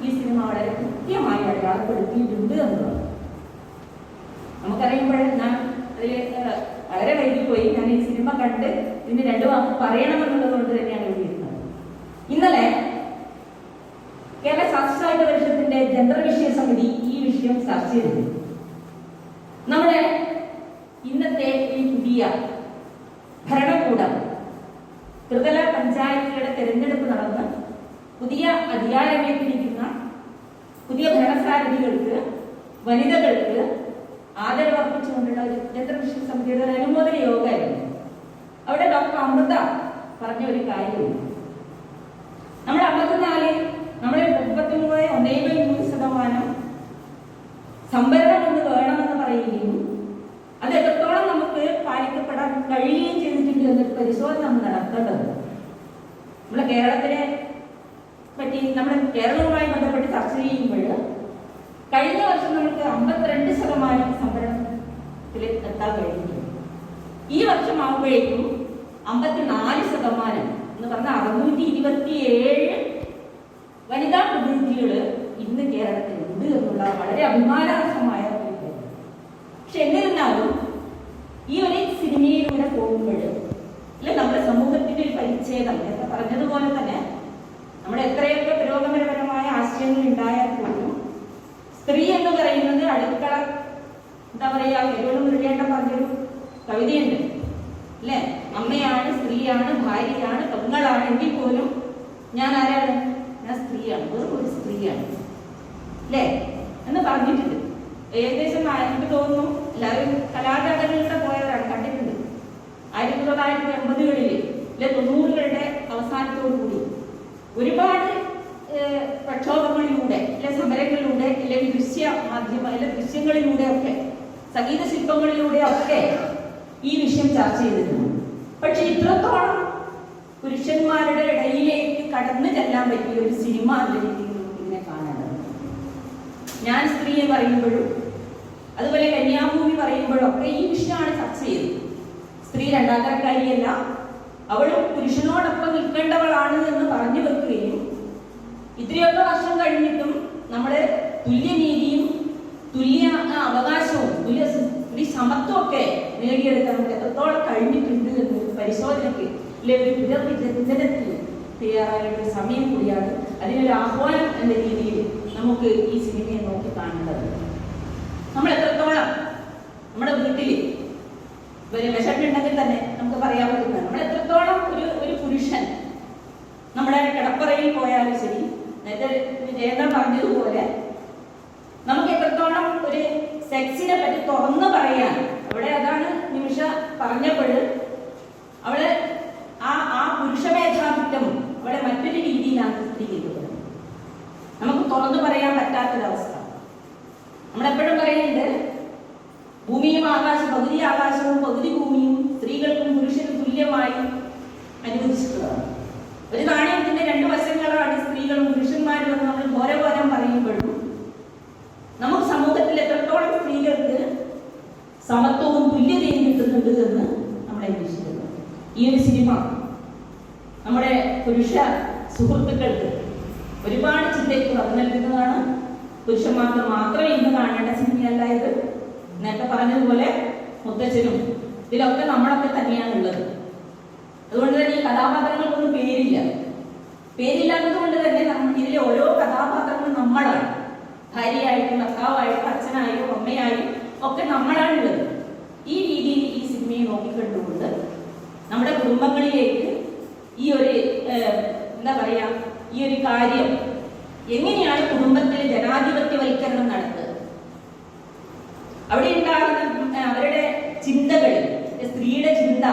ഈ സിനിമ വളരെ കൃത്യമായി അടയാളപ്പെടുത്തിയിട്ടുണ്ട് എന്നുള്ളത് നമുക്കറിയുമ്പോൾ ഞാൻ അതിൽ വളരെ വൈകിപ്പോയി. ഞാൻ ഈ സിനിമ കണ്ട് ഇതിന് 2 വാക്ക് പറയണമെന്നുള്ളത് കൊണ്ട് തന്നെയാണ് എഴുതിയിരുന്നത്. ഇന്നലെ കേരള ശാസ്ത്ര സാഹിത്യ പരിഷത്തിന്റെ ജെൻഡർ വിഷയ സമിതി ഈ വിഷയം ചർച്ച ചെയ്തിരുന്നു. നമ്മുടെ ഇന്നത്തെ ഈ പുതിയ ഭരണകൂടം ത്രിതല പഞ്ചായത്തുകളുടെ തെരഞ്ഞെടുപ്പ് നടന്ന് പുതിയ അധികാരമേറ്റിരിക്കുന്ന പുതിയ ഭരണസാരഥികൾക്ക് വനിതകൾക്ക് ആദരവർപ്പിച്ചുകൊണ്ടുള്ള ഒരു ജെൻഡർ വിഷയ സമിതിയുടെ അനുമോദന യോഗമായിരുന്നു. അവിടെ ഡോക്ടർ അമൃത പറഞ്ഞ ഒരു കാര്യമുണ്ട്. നമ്മുടെ 54 നമ്മുടെ 33.13% സംവരണം എന്ന് വേണമെന്ന് പറയുകയും അത് എത്രത്തോളം നമുക്ക് പാലിക്കപ്പെടാൻ കഴിയുകയും ചെയ്തിട്ടുണ്ട് എന്നൊരു പരിശോധന നമ്മൾ നടത്തേണ്ടത്. നമ്മളെ കേരളത്തിനെ പറ്റി നമ്മുടെ കേരളവുമായി ബന്ധപ്പെട്ട് ചർച്ച ചെയ്യുമ്പോൾ കഴിഞ്ഞ വർഷം നമുക്ക് 52% സംവരണത്തിൽ എത്താൻ കഴിഞ്ഞു. ഈ വർഷം ആകുമ്പോഴേക്കും 54% എന്ന് പറഞ്ഞാൽ 627 വനിതാ പ്രതിനിധികൾ ഇന്ന് കേരളത്തിലുണ്ട് എന്നുള്ള വളരെ അഭിമാനാർഹമായ ഒരു കാര്യം. പക്ഷെ എന്നിരുന്നാലും ഈ ഒരു സിനിമയിലൂടെ പോകുമ്പോൾ അല്ലെ നമ്മുടെ സമൂഹത്തിന്റെ ഒരു പരിച്ഛേദം എന്ന് പറഞ്ഞതുപോലെ തന്നെ നമ്മുടെ എത്രയൊക്കെ പുരോഗമനപരമായ ആശയങ്ങൾ ഉണ്ടായാൽ പോലും സ്ത്രീ എന്ന് പറയുന്നത് അടുക്കള എന്താ പറയാ എരോട് മുരുകേണ്ട പറഞ്ഞൊരു കവിതയുണ്ട് അല്ലെ, അമ്മയാണ്, സ്ത്രീയാണ്, ഭാര്യയാണ്, പെങ്ങളാണ്, എങ്കിൽ പോലും ഞാൻ ആരാണ്? ഞാൻ സ്ത്രീയാണ്, വെറും ഒരു സ്ത്രീയാണ് അല്ലേ എന്ന് പറഞ്ഞിട്ടുണ്ട്. ഏകദേശം എനിക്ക് തോന്നുന്നു എല്ലാവരും കലാകാരന്മാരുടെ പോയവരാണ്, കണ്ടിട്ടുണ്ട്. 1980കളിൽ അല്ലെ 90കളുടെ അവസാനത്തോടു കൂടി ഒരുപാട് പ്രക്ഷോഭങ്ങളിലൂടെ അല്ലെ സമരങ്ങളിലൂടെ അല്ലെങ്കിൽ ദൃശ്യങ്ങളിലൂടെ ഒക്കെ സംഗീത ശില്പങ്ങളിലൂടെ ഒക്കെ ഈ വിഷയം ചർച്ച ചെയ്തിരുന്നു. പക്ഷെ ഇത്രത്തോളം പുരുഷന്മാരുടെ ഇടയിലേക്ക് കടന്നു ചെല്ലാൻ പറ്റിയ ഒരു സിനിമ എന്ന രീതിയിൽ നമുക്ക് ഇതിനെ കാണേണ്ടത്. ഞാൻ സ്ത്രീയെ പറയുമ്പോഴും അതുപോലെ കന്യാഭൂമി പറയുമ്പോഴും ഒക്കെ ഈ വിഷയമാണ് ചർച്ച ചെയ്തത്. സ്ത്രീ രണ്ടാന്തരക്കാരിയല്ല, അവളും പുരുഷനോടൊപ്പം നിൽക്കേണ്ടവളാണ് എന്ന് പറഞ്ഞു വെക്കുകയും ഇത്രയൊക്കെ വർഷം കഴിഞ്ഞിട്ടും നമ്മള് തുല്യനീതിയും തുല്യ അവകാശവും സ്ത്രീ സമത്വമൊക്കെ നേടിയെടുക്കാൻ നമുക്ക് എത്രത്തോളം കഴിഞ്ഞിട്ടുണ്ട് എന്നൊരു പരിശോധനയ്ക്ക് ഒരു പുനർവിചിന്തനത്തിന് തയ്യാറായ ഒരു സമയം കൂടിയാണ്. അതിനൊരു ആഹ്വാനം എന്ന രീതിയിൽ നമുക്ക് ഈ സിനിമയെ നോക്കി കാണേണ്ടത്. നമ്മൾ എത്രത്തോളം നമ്മുടെ വീട്ടിൽ വിശപ്പുണ്ടെങ്കിൽ തന്നെ നമുക്ക് പറയാൻ പറ്റുന്നത് നമ്മൾ എത്രത്തോളം ഒരു പുരുഷൻ നമ്മുടെ കിടപ്പറയിൽ പോയാലും ശരി, നേരത്തെ ജയന്തൻ പറഞ്ഞതുപോലെ നമുക്ക് എത്രത്തോളം ഒരു സെക്സിനെ പറ്റി തുറന്നു പറയാൻ അവിടെ അതാണ് നിമിഷ പറഞ്ഞപ്പോൾ അവള് ആ പുരുഷ മേധാവിത്വം അവിടെ മറ്റൊരു രീതിയിലാണ് ചിത്രീകരിക്കുന്നത്. നമുക്ക് തുറന്നു പറയാൻ പറ്റാത്തൊരവസ്ഥ. നമ്മളെപ്പോഴും പറയുന്നുണ്ട് ഭൂമിയും പകുതി ആകാശവും പകുതി ഭൂമിയും സ്ത്രീകൾക്കും പുരുഷനും തുല്യമായി അനുവദിച്ചിട്ടുള്ളതാണ്. ഒരു നാണയത്തിന്റെ രണ്ട് വശങ്ങളാണ് സ്ത്രീകളും പുരുഷന്മാരും എന്ന് നമ്മൾ ഘോരഘോരം പറയുമ്പോഴും നമുക്ക് സമൂഹത്തിൽ എത്രത്തോളം സ്ത്രീകൾക്ക് സമത്വവും തുല്യതയും കിട്ടുന്നുണ്ട് എന്ന് നമ്മൾ അന്വേഷിക്കുന്നു. ഈ ഒരു സിനിമ നമ്മുടെ പുരുഷ സുഹൃത്തുക്കൾക്ക് ഒരുപാട് ചിന്തയ്ക്ക് വന്നു നൽകുന്നതാണ്. പുരുഷന്മാർക്ക് മാത്രമേ ഇന്ന് കാണേണ്ട സിനിമയല്ല ഇത്. നേരത്തെ പറഞ്ഞതുപോലെ മുത്തച്ഛനും ഇതിലൊക്കെ നമ്മളൊക്കെ തന്നെയാണുള്ളത്. അതുകൊണ്ട് തന്നെ ഈ കഥാപാത്രങ്ങൾക്കൊന്നും പേരില്ലാത്തത് കൊണ്ട് തന്നെ ഇതിലെ ഓരോ കഥാപാത്രങ്ങളും നമ്മളാണ്. ഭാര്യയായിട്ടും ഭർത്താവായിട്ടും അച്ഛനായും അമ്മയായും ഒക്കെ നമ്മളാണുള്ളത്. ഈ രീതിയിൽ ഈ സിനിമയെ നോക്കിക്കണ്ടുകൊണ്ട് നമ്മുടെ കുടുംബങ്ങളിലേക്ക് ഈ ഒരു എന്താ പറയാ ഈ ഒരു കാര്യം എങ്ങനെയാണ് കുടുംബത്തിലെ ജനാധിപത്യവൽക്കരണം നടത്തുക, അവിടെ ഉണ്ടാകുന്ന അവരുടെ ചിന്തകൾ, സ്ത്രീയുടെ ചിന്ത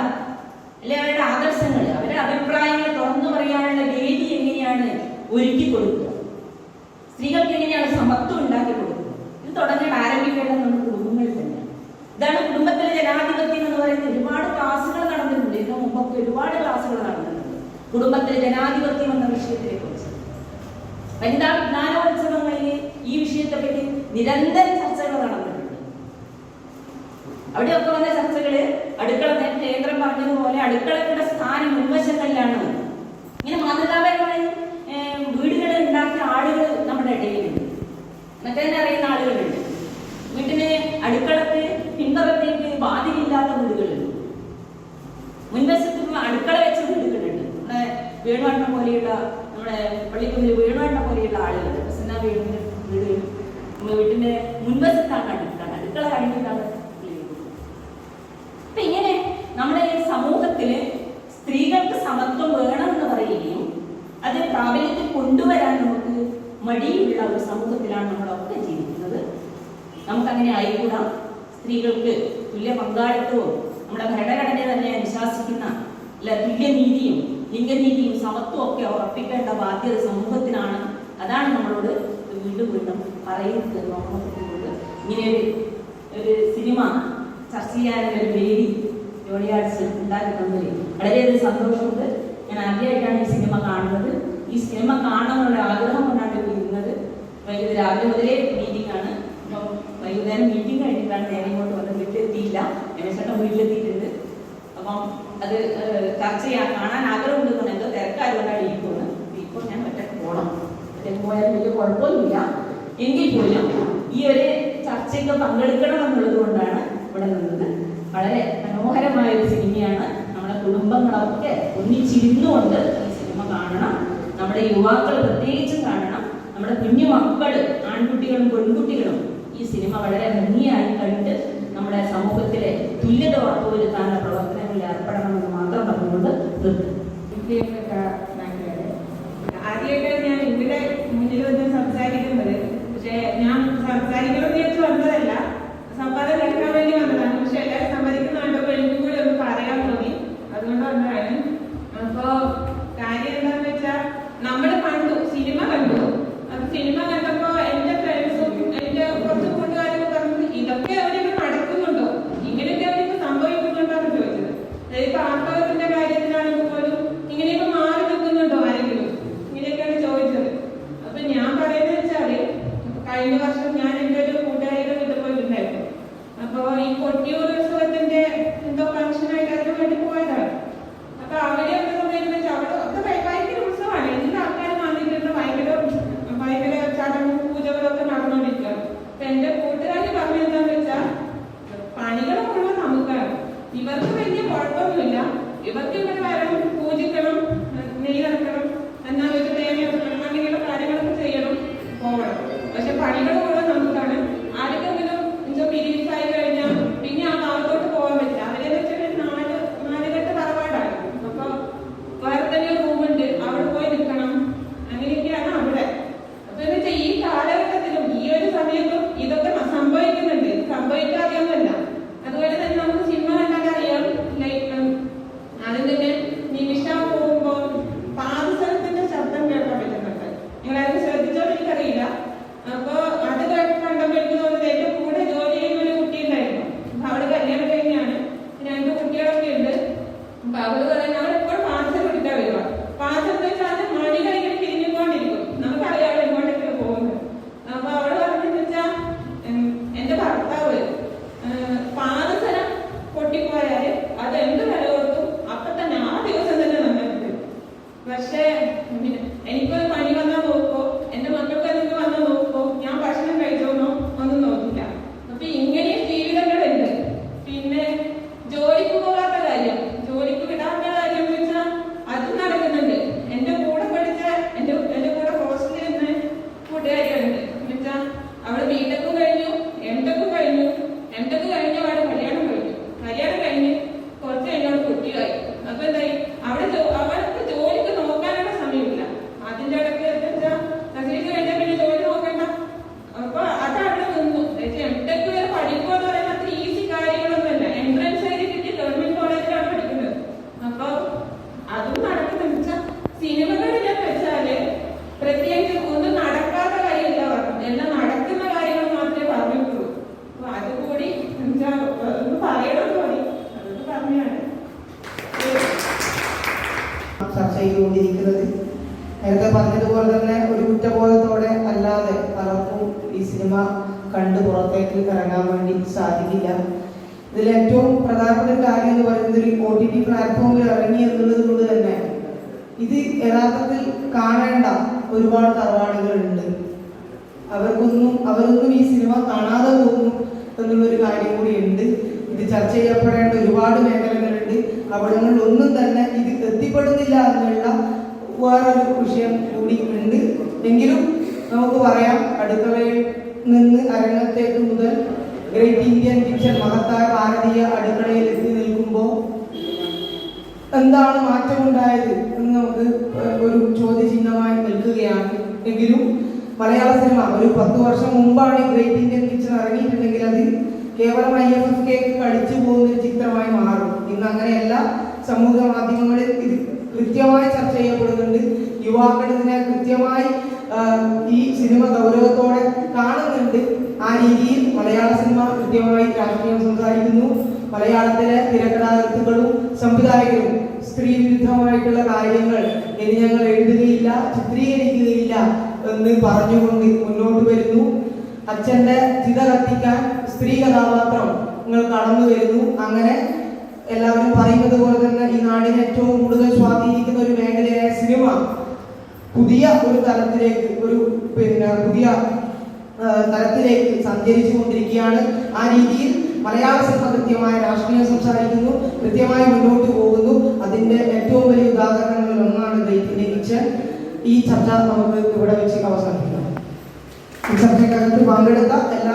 അല്ലെ അവരുടെ ആദർശങ്ങൾ, അവരുടെ അഭിപ്രായങ്ങൾ തുറന്നു പറയാനുള്ള വേദി എങ്ങനെയാണ് ഒരുക്കി കൊടുക്കുക, സ്ത്രീകൾക്ക് എങ്ങനെയാണ് സമത്വം ഉണ്ടാക്കി കൊടുക്കുക. ഇത് തുടങ്ങേണ്ട ആരംഭിക്കേണ്ടത് നമ്മുടെ കുടുംബങ്ങളിൽ തന്നെയാണ്. ഇതാണ് കുടുംബത്തിലെ ജനാധിപത്യം എന്ന് പറയുന്നത്. ഒരുപാട് ക്ലാസ്സുകൾ നടന്നിട്ടുണ്ട്, ഇതിനു മുമ്പൊക്കെ ഒരുപാട് ക്ലാസ്സുകൾ നടന്നിട്ടുണ്ട് കുടുംബത്തിലെ ജനാധിപത്യം എന്ന വിഷയത്തിനെ കുറിച്ച്. വനിതാ വിജ്ഞാനോത്സവങ്ങളിൽ ഈ വിഷയത്തെ പറ്റി നിരന്തരം ചർച്ചകൾ നടന്നിട്ടുണ്ട്. അവിടെയൊക്കെ വന്ന ചർച്ചകള് അടുക്കള കേന്ദ്രം പറഞ്ഞതുപോലെ അടുക്കളയുടെ സ്ഥാനം മുൻവശങ്ങളിലാണ്. ഇങ്ങനെ മാതൃകാപരമായ വീടുകൾ ഉണ്ടാക്കിയ ആളുകൾ നമ്മുടെ ഇടയിലുണ്ട്. എന്നൊക്കെ തന്നെ അറിയുന്ന ആളുകളുണ്ട്. വീട്ടിന് അടുക്കളക്ക് പിൻപറത്തേക്ക് വാതിലില്ലാത്ത വീടുകളുണ്ട്. മുൻവശത്ത് അടുക്കള വെച്ച വീടുകളുണ്ട്. നമ്മുടെ വേണുവണ്ണ പോലെയുള്ള നമ്മുടെ പള്ളിക്കുന്നിൽ വേണുവണ്ണ പോലെയുള്ള ആളുകൾ പ്രസന്ന വീടിന്റെ വീട്ടിന്റെ മുൻവശത്താണ് അടുക്കള കഴിഞ്ഞിട്ടാണ്. അപ്പൊ ഇങ്ങനെ നമ്മുടെ ഈ സമൂഹത്തില് സ്ത്രീകൾക്ക് സമത്വം വേണമെന്ന് പറയുകയും അത് പ്രാബല്യത്തിൽ കൊണ്ടുവരാൻ നമുക്ക് മടിയുള്ള ഒരു സമൂഹത്തിലാണ് നമ്മളൊക്കെ ജീവിക്കുന്നത്. നമുക്കങ്ങനെ ആയിക്കൂടാ. സ്ത്രീകൾക്ക് തുല്യ പങ്കാളിത്തവും നമ്മുടെ ഭരണഘടന തന്നെ അനുശാസിക്കുന്ന തുല്യനീതിയും ലിംഗനീതിയും സമത്വവും ഒക്കെ ഉറപ്പിക്കേണ്ട ബാധ്യത സമൂഹത്തിനാണ്. അതാണ് നമ്മളോട് വീണ്ടും വീണ്ടും പറയുന്നത്. നോക്കുന്നത് ഇങ്ങനെ ഒരു സിനിമ ചർച്ച ചെയ്യാനുള്ള ഒരു വേദി ജോളി ആർട്സ് ഉണ്ടാക്കി തന്നതിൽ വളരെയധികം സന്തോഷമുണ്ട്. ഞാൻ ആദ്യമായിട്ടാണ് ഈ സിനിമ കാണുന്നത്. ഈ സിനിമ കാണണമെന്നുള്ള ആഗ്രഹം കൊണ്ടാണ് ഇരുന്നത്. വൈകുന്നേരം രാവിലെ മുതലേ മീറ്റിംഗ് ആണ്. അപ്പം വൈകുന്നേരം മീറ്റിംഗ് കഴിഞ്ഞിട്ടാണ് ഞാൻ ഇങ്ങോട്ട് വന്നത്. വീട്ടിലെത്തിയില്ല, രമേശേട്ടൻ വീട്ടിലെത്തിയിട്ടുണ്ട്. അപ്പം അത് ചർച്ച ചെയ്യാൻ കാണാൻ ആഗ്രഹമുണ്ടെന്ന് എന്തോ തിരക്കായതുകൊണ്ടാണ് ഇരിക്കുന്നത്. ഇപ്പോൾ ഞാൻ ഒറ്റക്ക് പോകണം. ഒറ്റക്ക് പോയാൽ വലിയ കുഴപ്പമൊന്നുമില്ല. എങ്കിൽ പോലും ഈ ഒരു ചർച്ചയ്ക്ക് പങ്കെടുക്കണം എന്നുള്ളത് കൊണ്ടാണ് ഇവിടെ നിന്നത്. വളരെ മനോഹരമായ ഒരു സിനിമയാണ്. നമ്മുടെ കുടുംബങ്ങളൊക്കെ ഒന്നിച്ചിരുന്നുകൊണ്ട് ഈ സിനിമ കാണണം. നമ്മുടെ യുവാക്കൾ പ്രത്യേകിച്ചും കാണണം. നമ്മുടെ കുഞ്ഞു മക്കൾ, ആൺകുട്ടികളും പെൺകുട്ടികളും ഈ സിനിമ വളരെ ഭംഗിയായി കണ്ട് നമ്മുടെ സമൂഹത്തിലെ തുല്യത ഉറപ്പുവരുത്താനുള്ള പ്രവർത്തനങ്ങളിൽ ഏർപ്പെടണമെന്ന് മാത്രം പറഞ്ഞുകൊണ്ട് നിർത്തും. ആദ്യമായിട്ടാണ് ഞാൻ ഇവിടെ മുന്നിൽ വന്ന് സംസാരിക്കുന്നത്. പക്ഷെ ഞാൻ സംസാരിക്കണമെന്ന് വിചാരിച്ച് വന്നതല്ല, സംവാദം കേൾക്കാൻ വേണ്ടി വന്നതാണ്. പക്ഷെ എല്ലാവരും സമ്മതിക്കുന്ന കണ്ടപ്പോൾ എനിക്കും കൂടി ഒന്ന് പറയാൻ തോന്നി, അതുകൊണ്ട് വന്നതാണ്. അപ്പോ കാര്യം എന്താണെന്ന് വെച്ചാൽ നമ്മൾ കുഴപ്പമൊന്നുമില്ല. ഇവർക്ക് ഇവിടെ വരണം, പൂജിക്കണം, നെയ്യിറക്കണം, എന്നാൽ ഒരു തേങ്ങ ഇറക്കണം, അങ്ങനെയുള്ള കാര്യങ്ങളൊക്കെ ചെയ്യണം, പോകണം. പക്ഷെ പണികൾ മുഴുവൻ നമുക്കാണ്. ആർക്കെങ്കിലും പീരീഡ്സായി കഴിഞ്ഞാൽ പിന്നെ ആ ഭാഗത്തോട്ട് പോകാൻ പറ്റില്ല. അവരെന്ന് വെച്ചാൽ നാലുകെട്ട് തറവാടാണ്. അപ്പൊ വേറെ തന്നെ റൂമുണ്ട്, അവിടെ പോയി നിൽക്കണം, അങ്ങനെയൊക്കെയാണ് അവിടെ. അപ്പൊ എന്ന് വെച്ചാൽ ഈ കാലഘട്ടത്തിലും ഈ ഒരു സമയത്തും ഇതൊക്കെ സംഭവിക്കുന്നുണ്ട്, സംഭവിക്കാതെയൊന്നുമല്ല. അതുപോലെ തന്നെ നമുക്ക് സിനിമ കണ്ടാൽ അറിയാം, ആദ്യം തന്നെ നിമിഷ പോകുമ്പോ പാദസരത്തിന്റെ ശബ്ദം കേൾക്കാൻ പറ്റുന്നുണ്ട്. നിങ്ങളാരും ശ്രദ്ധിച്ചോ എനിക്കറിയില്ല. അപ്പൊ അത് കണ്ടപ്പോൾ എനിക്ക് തോന്നുന്നത് എന്റെ കൂടെ ജോലി ചെയ്യുന്ന ഒരു കുട്ടി ഉണ്ടായിരുന്നു. അപ്പൊ അവള് കല്യാണം കഴിഞ്ഞാണ്, 2 കുട്ടികളൊക്കെ ഉണ്ട്. അപ്പൊ അവള് പറയുന്നത് അവരെപ്പോഴും പാദസരം ഇട്ടാ വരിക. പാദസം വെച്ചാൽ അത് മണികൾ ഇങ്ങനെ പിരിഞ്ഞുകൊണ്ടിരിക്കും, നമുക്കറിയാം എങ്ങോട്ടൊക്കെ പോകുന്നത്. അപ്പൊ അവള് പറഞ്ഞെന്ന് വെച്ചാൽ എന്റെ ഭർത്താവ് പാദസരം പൊട്ടിപ്പോയാല് അത് എന്ത് വില കൊടുക്കും അപ്പൊ തന്നെ ആ ദിവസം തന്നെ നന്നായിട്ട്. പക്ഷേ എനിക്കൊരു പനി വന്നാൽ നോക്കോ, എന്റെ മക്കൾക്ക് എന്തെങ്കിലും വന്നാൽ നോക്കോ, ഞാൻ ഭക്ഷണം കഴിച്ചോന്നോ ഒന്നും നോക്കില്ല. അപ്പൊ ഇങ്ങനെ ജീവിതങ്ങളുണ്ട്. പിന്നെ ജോലിക്ക് പോകാത്ത കാര്യം, ജോലിക്ക് വിടാത്ത കാര്യം എന്ന് വെച്ചാൽ അത് നടക്കുന്നുണ്ട്. എന്റെ കൂടെ പഠിച്ച എന്റെ കൂടെ ഹോസ്റ്റലിൽ നിന്ന് കൂട്ടുകാരികളുണ്ട്. എന്ന് വെച്ചാൽ അവള് ബിടെക്കും കഴിഞ്ഞു, എംടെക്കും കഴിഞ്ഞു. എംടെക്ക് കഴിഞ്ഞ അവിടെ കല്യാണം കഴിഞ്ഞ് കുറച്ച് കഴിഞ്ഞോട് കുട്ടിയായി. അപ്പൊ എന്തായി, അവർക്ക് ജോലിക്ക് നോക്കാനുള്ള സമയമില്ല. അതിന്റെ ഇടയ്ക്ക് എന്താ നഴ്സിംഗ് കഴിഞ്ഞാൽ പിന്നെ ജോലി നോക്കണ്ട. അപ്പൊ അതവിടെ നിന്നു. എംടെക്ക് വരെ പഠിക്കുക എന്ന് പറയുന്നത് അത്ര ഈസി കാര്യങ്ങളൊന്നുമല്ല. എൻട്രൻസ് ആയിട്ട് കിട്ടി ഗവൺമെന്റ് കോളേജിലാണ് പഠിക്കുന്നത്. അപ്പൊ അതും നടക്കുന്നുണ്ട്. വെച്ചാൽ സിനിമകളിലെന്ന് വെച്ചാല് പ്രത്യേകിച്ച് ഒന്നും നടക്കാത്ത കാര്യമില്ല പറഞ്ഞു, എല്ലാം നടക്കുന്ന കാര്യങ്ങൾ മാത്രമേ പറഞ്ഞിട്ടുള്ളൂ. അപ്പൊ അതുകൂടി ഒന്ന് പറയണം തോന്നി, അതൊക്കെ പറഞ്ഞാണ് ചർച്ച ചെയ്തുകൊണ്ടിരിക്കുന്നത്. നേരത്തെ പറഞ്ഞതുപോലെ തന്നെ ഒരു കുറ്റബോധത്തോടെ അല്ലാതെ പലർക്കും ഈ സിനിമ കണ്ട് പുറത്തേക്ക് ഇറങ്ങാൻ വേണ്ടി സാധിക്കില്ല. ഇതിൽ ഏറ്റവും പ്രധാനപ്പെട്ട ഒരു കാര്യം എന്ന് പറയുന്നത് ഒരു OTT പ്ലാറ്റ്ഫോമിൽ ഇറങ്ങി എന്നുള്ളത് കൊണ്ട് തന്നെ ഇത് യഥാർത്ഥത്തിൽ കാണേണ്ട ഒരുപാട് തറവാടുകളുണ്ട്. അവരൊന്നും ഈ സിനിമ കാണാതെ പോകുന്നു എന്നുള്ളൊരു കാര്യം കൂടിയുണ്ട്. ഇത് ചർച്ച ചെയ്യപ്പെടേണ്ട ഒരുപാട് മേഖലകളുണ്ട്. അവിടങ്ങളിലൊന്നും തന്നെ ഇത് എത്തിപ്പെടുന്നില്ല എന്നുള്ള വേറൊരു വിഷയം കൂടി ഉണ്ട്. എങ്കിലും നമുക്ക് പറയാം, അടുക്കളയിൽ നിന്ന് അരങ്ങത്തേക്ക് മുതൽ ഗ്രേറ്റ് ഇന്ത്യൻ കിച്ചൺ മഹത്തായ ഭാരതീയ അടുക്കളയിൽ എത്തി നിൽക്കുമ്പോൾ എന്താണ് മാറ്റമുണ്ടായത് എന്ന് നമുക്ക് ഒരു ചോദ്യചിഹ്നമായി നിൽക്കുകയാണ്. എങ്കിലും മലയാള സിനിമ ഒരു 10 വർഷം മുമ്പാണ് ഗ്രേറ്റ് ഇന്ത്യൻ കിച്ചൺ ഇറങ്ങിയിട്ടുണ്ടെങ്കിൽ അത് കേവലം IFFK കളിച്ചു പോകുന്ന ഒരു ചിത്രമായി മാറും. ഇന്ന് അങ്ങനെയല്ല. സമൂഹ മാധ്യമങ്ങളിൽ ഇത് കൃത്യമായി ചർച്ച ചെയ്യപ്പെടുന്നുണ്ട്. യുവാക്കൾ ഇതിനെ കൃത്യമായി ഈ സിനിമ ഗൗരവത്തോടെ കാണുന്നുണ്ട്. ആ രീതിയിൽ മലയാള സിനിമ കൃത്യമായി രാഷ്ട്രീയം സംസാരിക്കുന്നു. മലയാളത്തിലെ തിരക്കഥാകൃത്തുക്കളും സംവിധായകരും സ്ത്രീ വിരുദ്ധമായിട്ടുള്ള കാര്യങ്ങൾ ഇനി ഞങ്ങൾ എഴുതുകയില്ല, ചിത്രീകരിക്കുകയില്ല എന്ന് പറഞ്ഞുകൊണ്ട് മുന്നോട്ട് വരുന്നു. അച്ഛന്റെ ചിത കത്തിക്കാൻ സ്ത്രീ കഥാപാത്രം നിങ്ങൾ കടന്നു വരുന്നു. അങ്ങനെ എല്ലാവരും പറയുന്നത് പോലെ തന്നെ ഈ നാടിനെ ഏറ്റവും കൂടുതൽ സ്വാധീനിക്കുന്ന ഒരു മേഖലയായ സിനിമ പുതിയ ഒരു തലത്തിലേക്ക് പുതിയ തലത്തിലേക്ക് സഞ്ചരിച്ചു കൊണ്ടിരിക്കുകയാണ്. ആ രീതിയിൽ മലയാള സിനിമ കൃത്യമായ രാഷ്ട്രീയം സംസാരിക്കുന്നു, കൃത്യമായി മുന്നോട്ട് പോകുന്നു. അതിന്റെ ഏറ്റവും വലിയ ഉദാഹരണങ്ങളിൽ ഒന്നാണ് ഗ്രേറ്റ് ഇന്ത്യൻ കിച്ചൺ. ഈ ചർച്ച നമുക്ക് ഇവിടെ വെച്ച് അവസാനിപ്പിക്കാം. ഈ ചർച്ചക്കകത്ത് പങ്കെടുത്ത എല്ലാ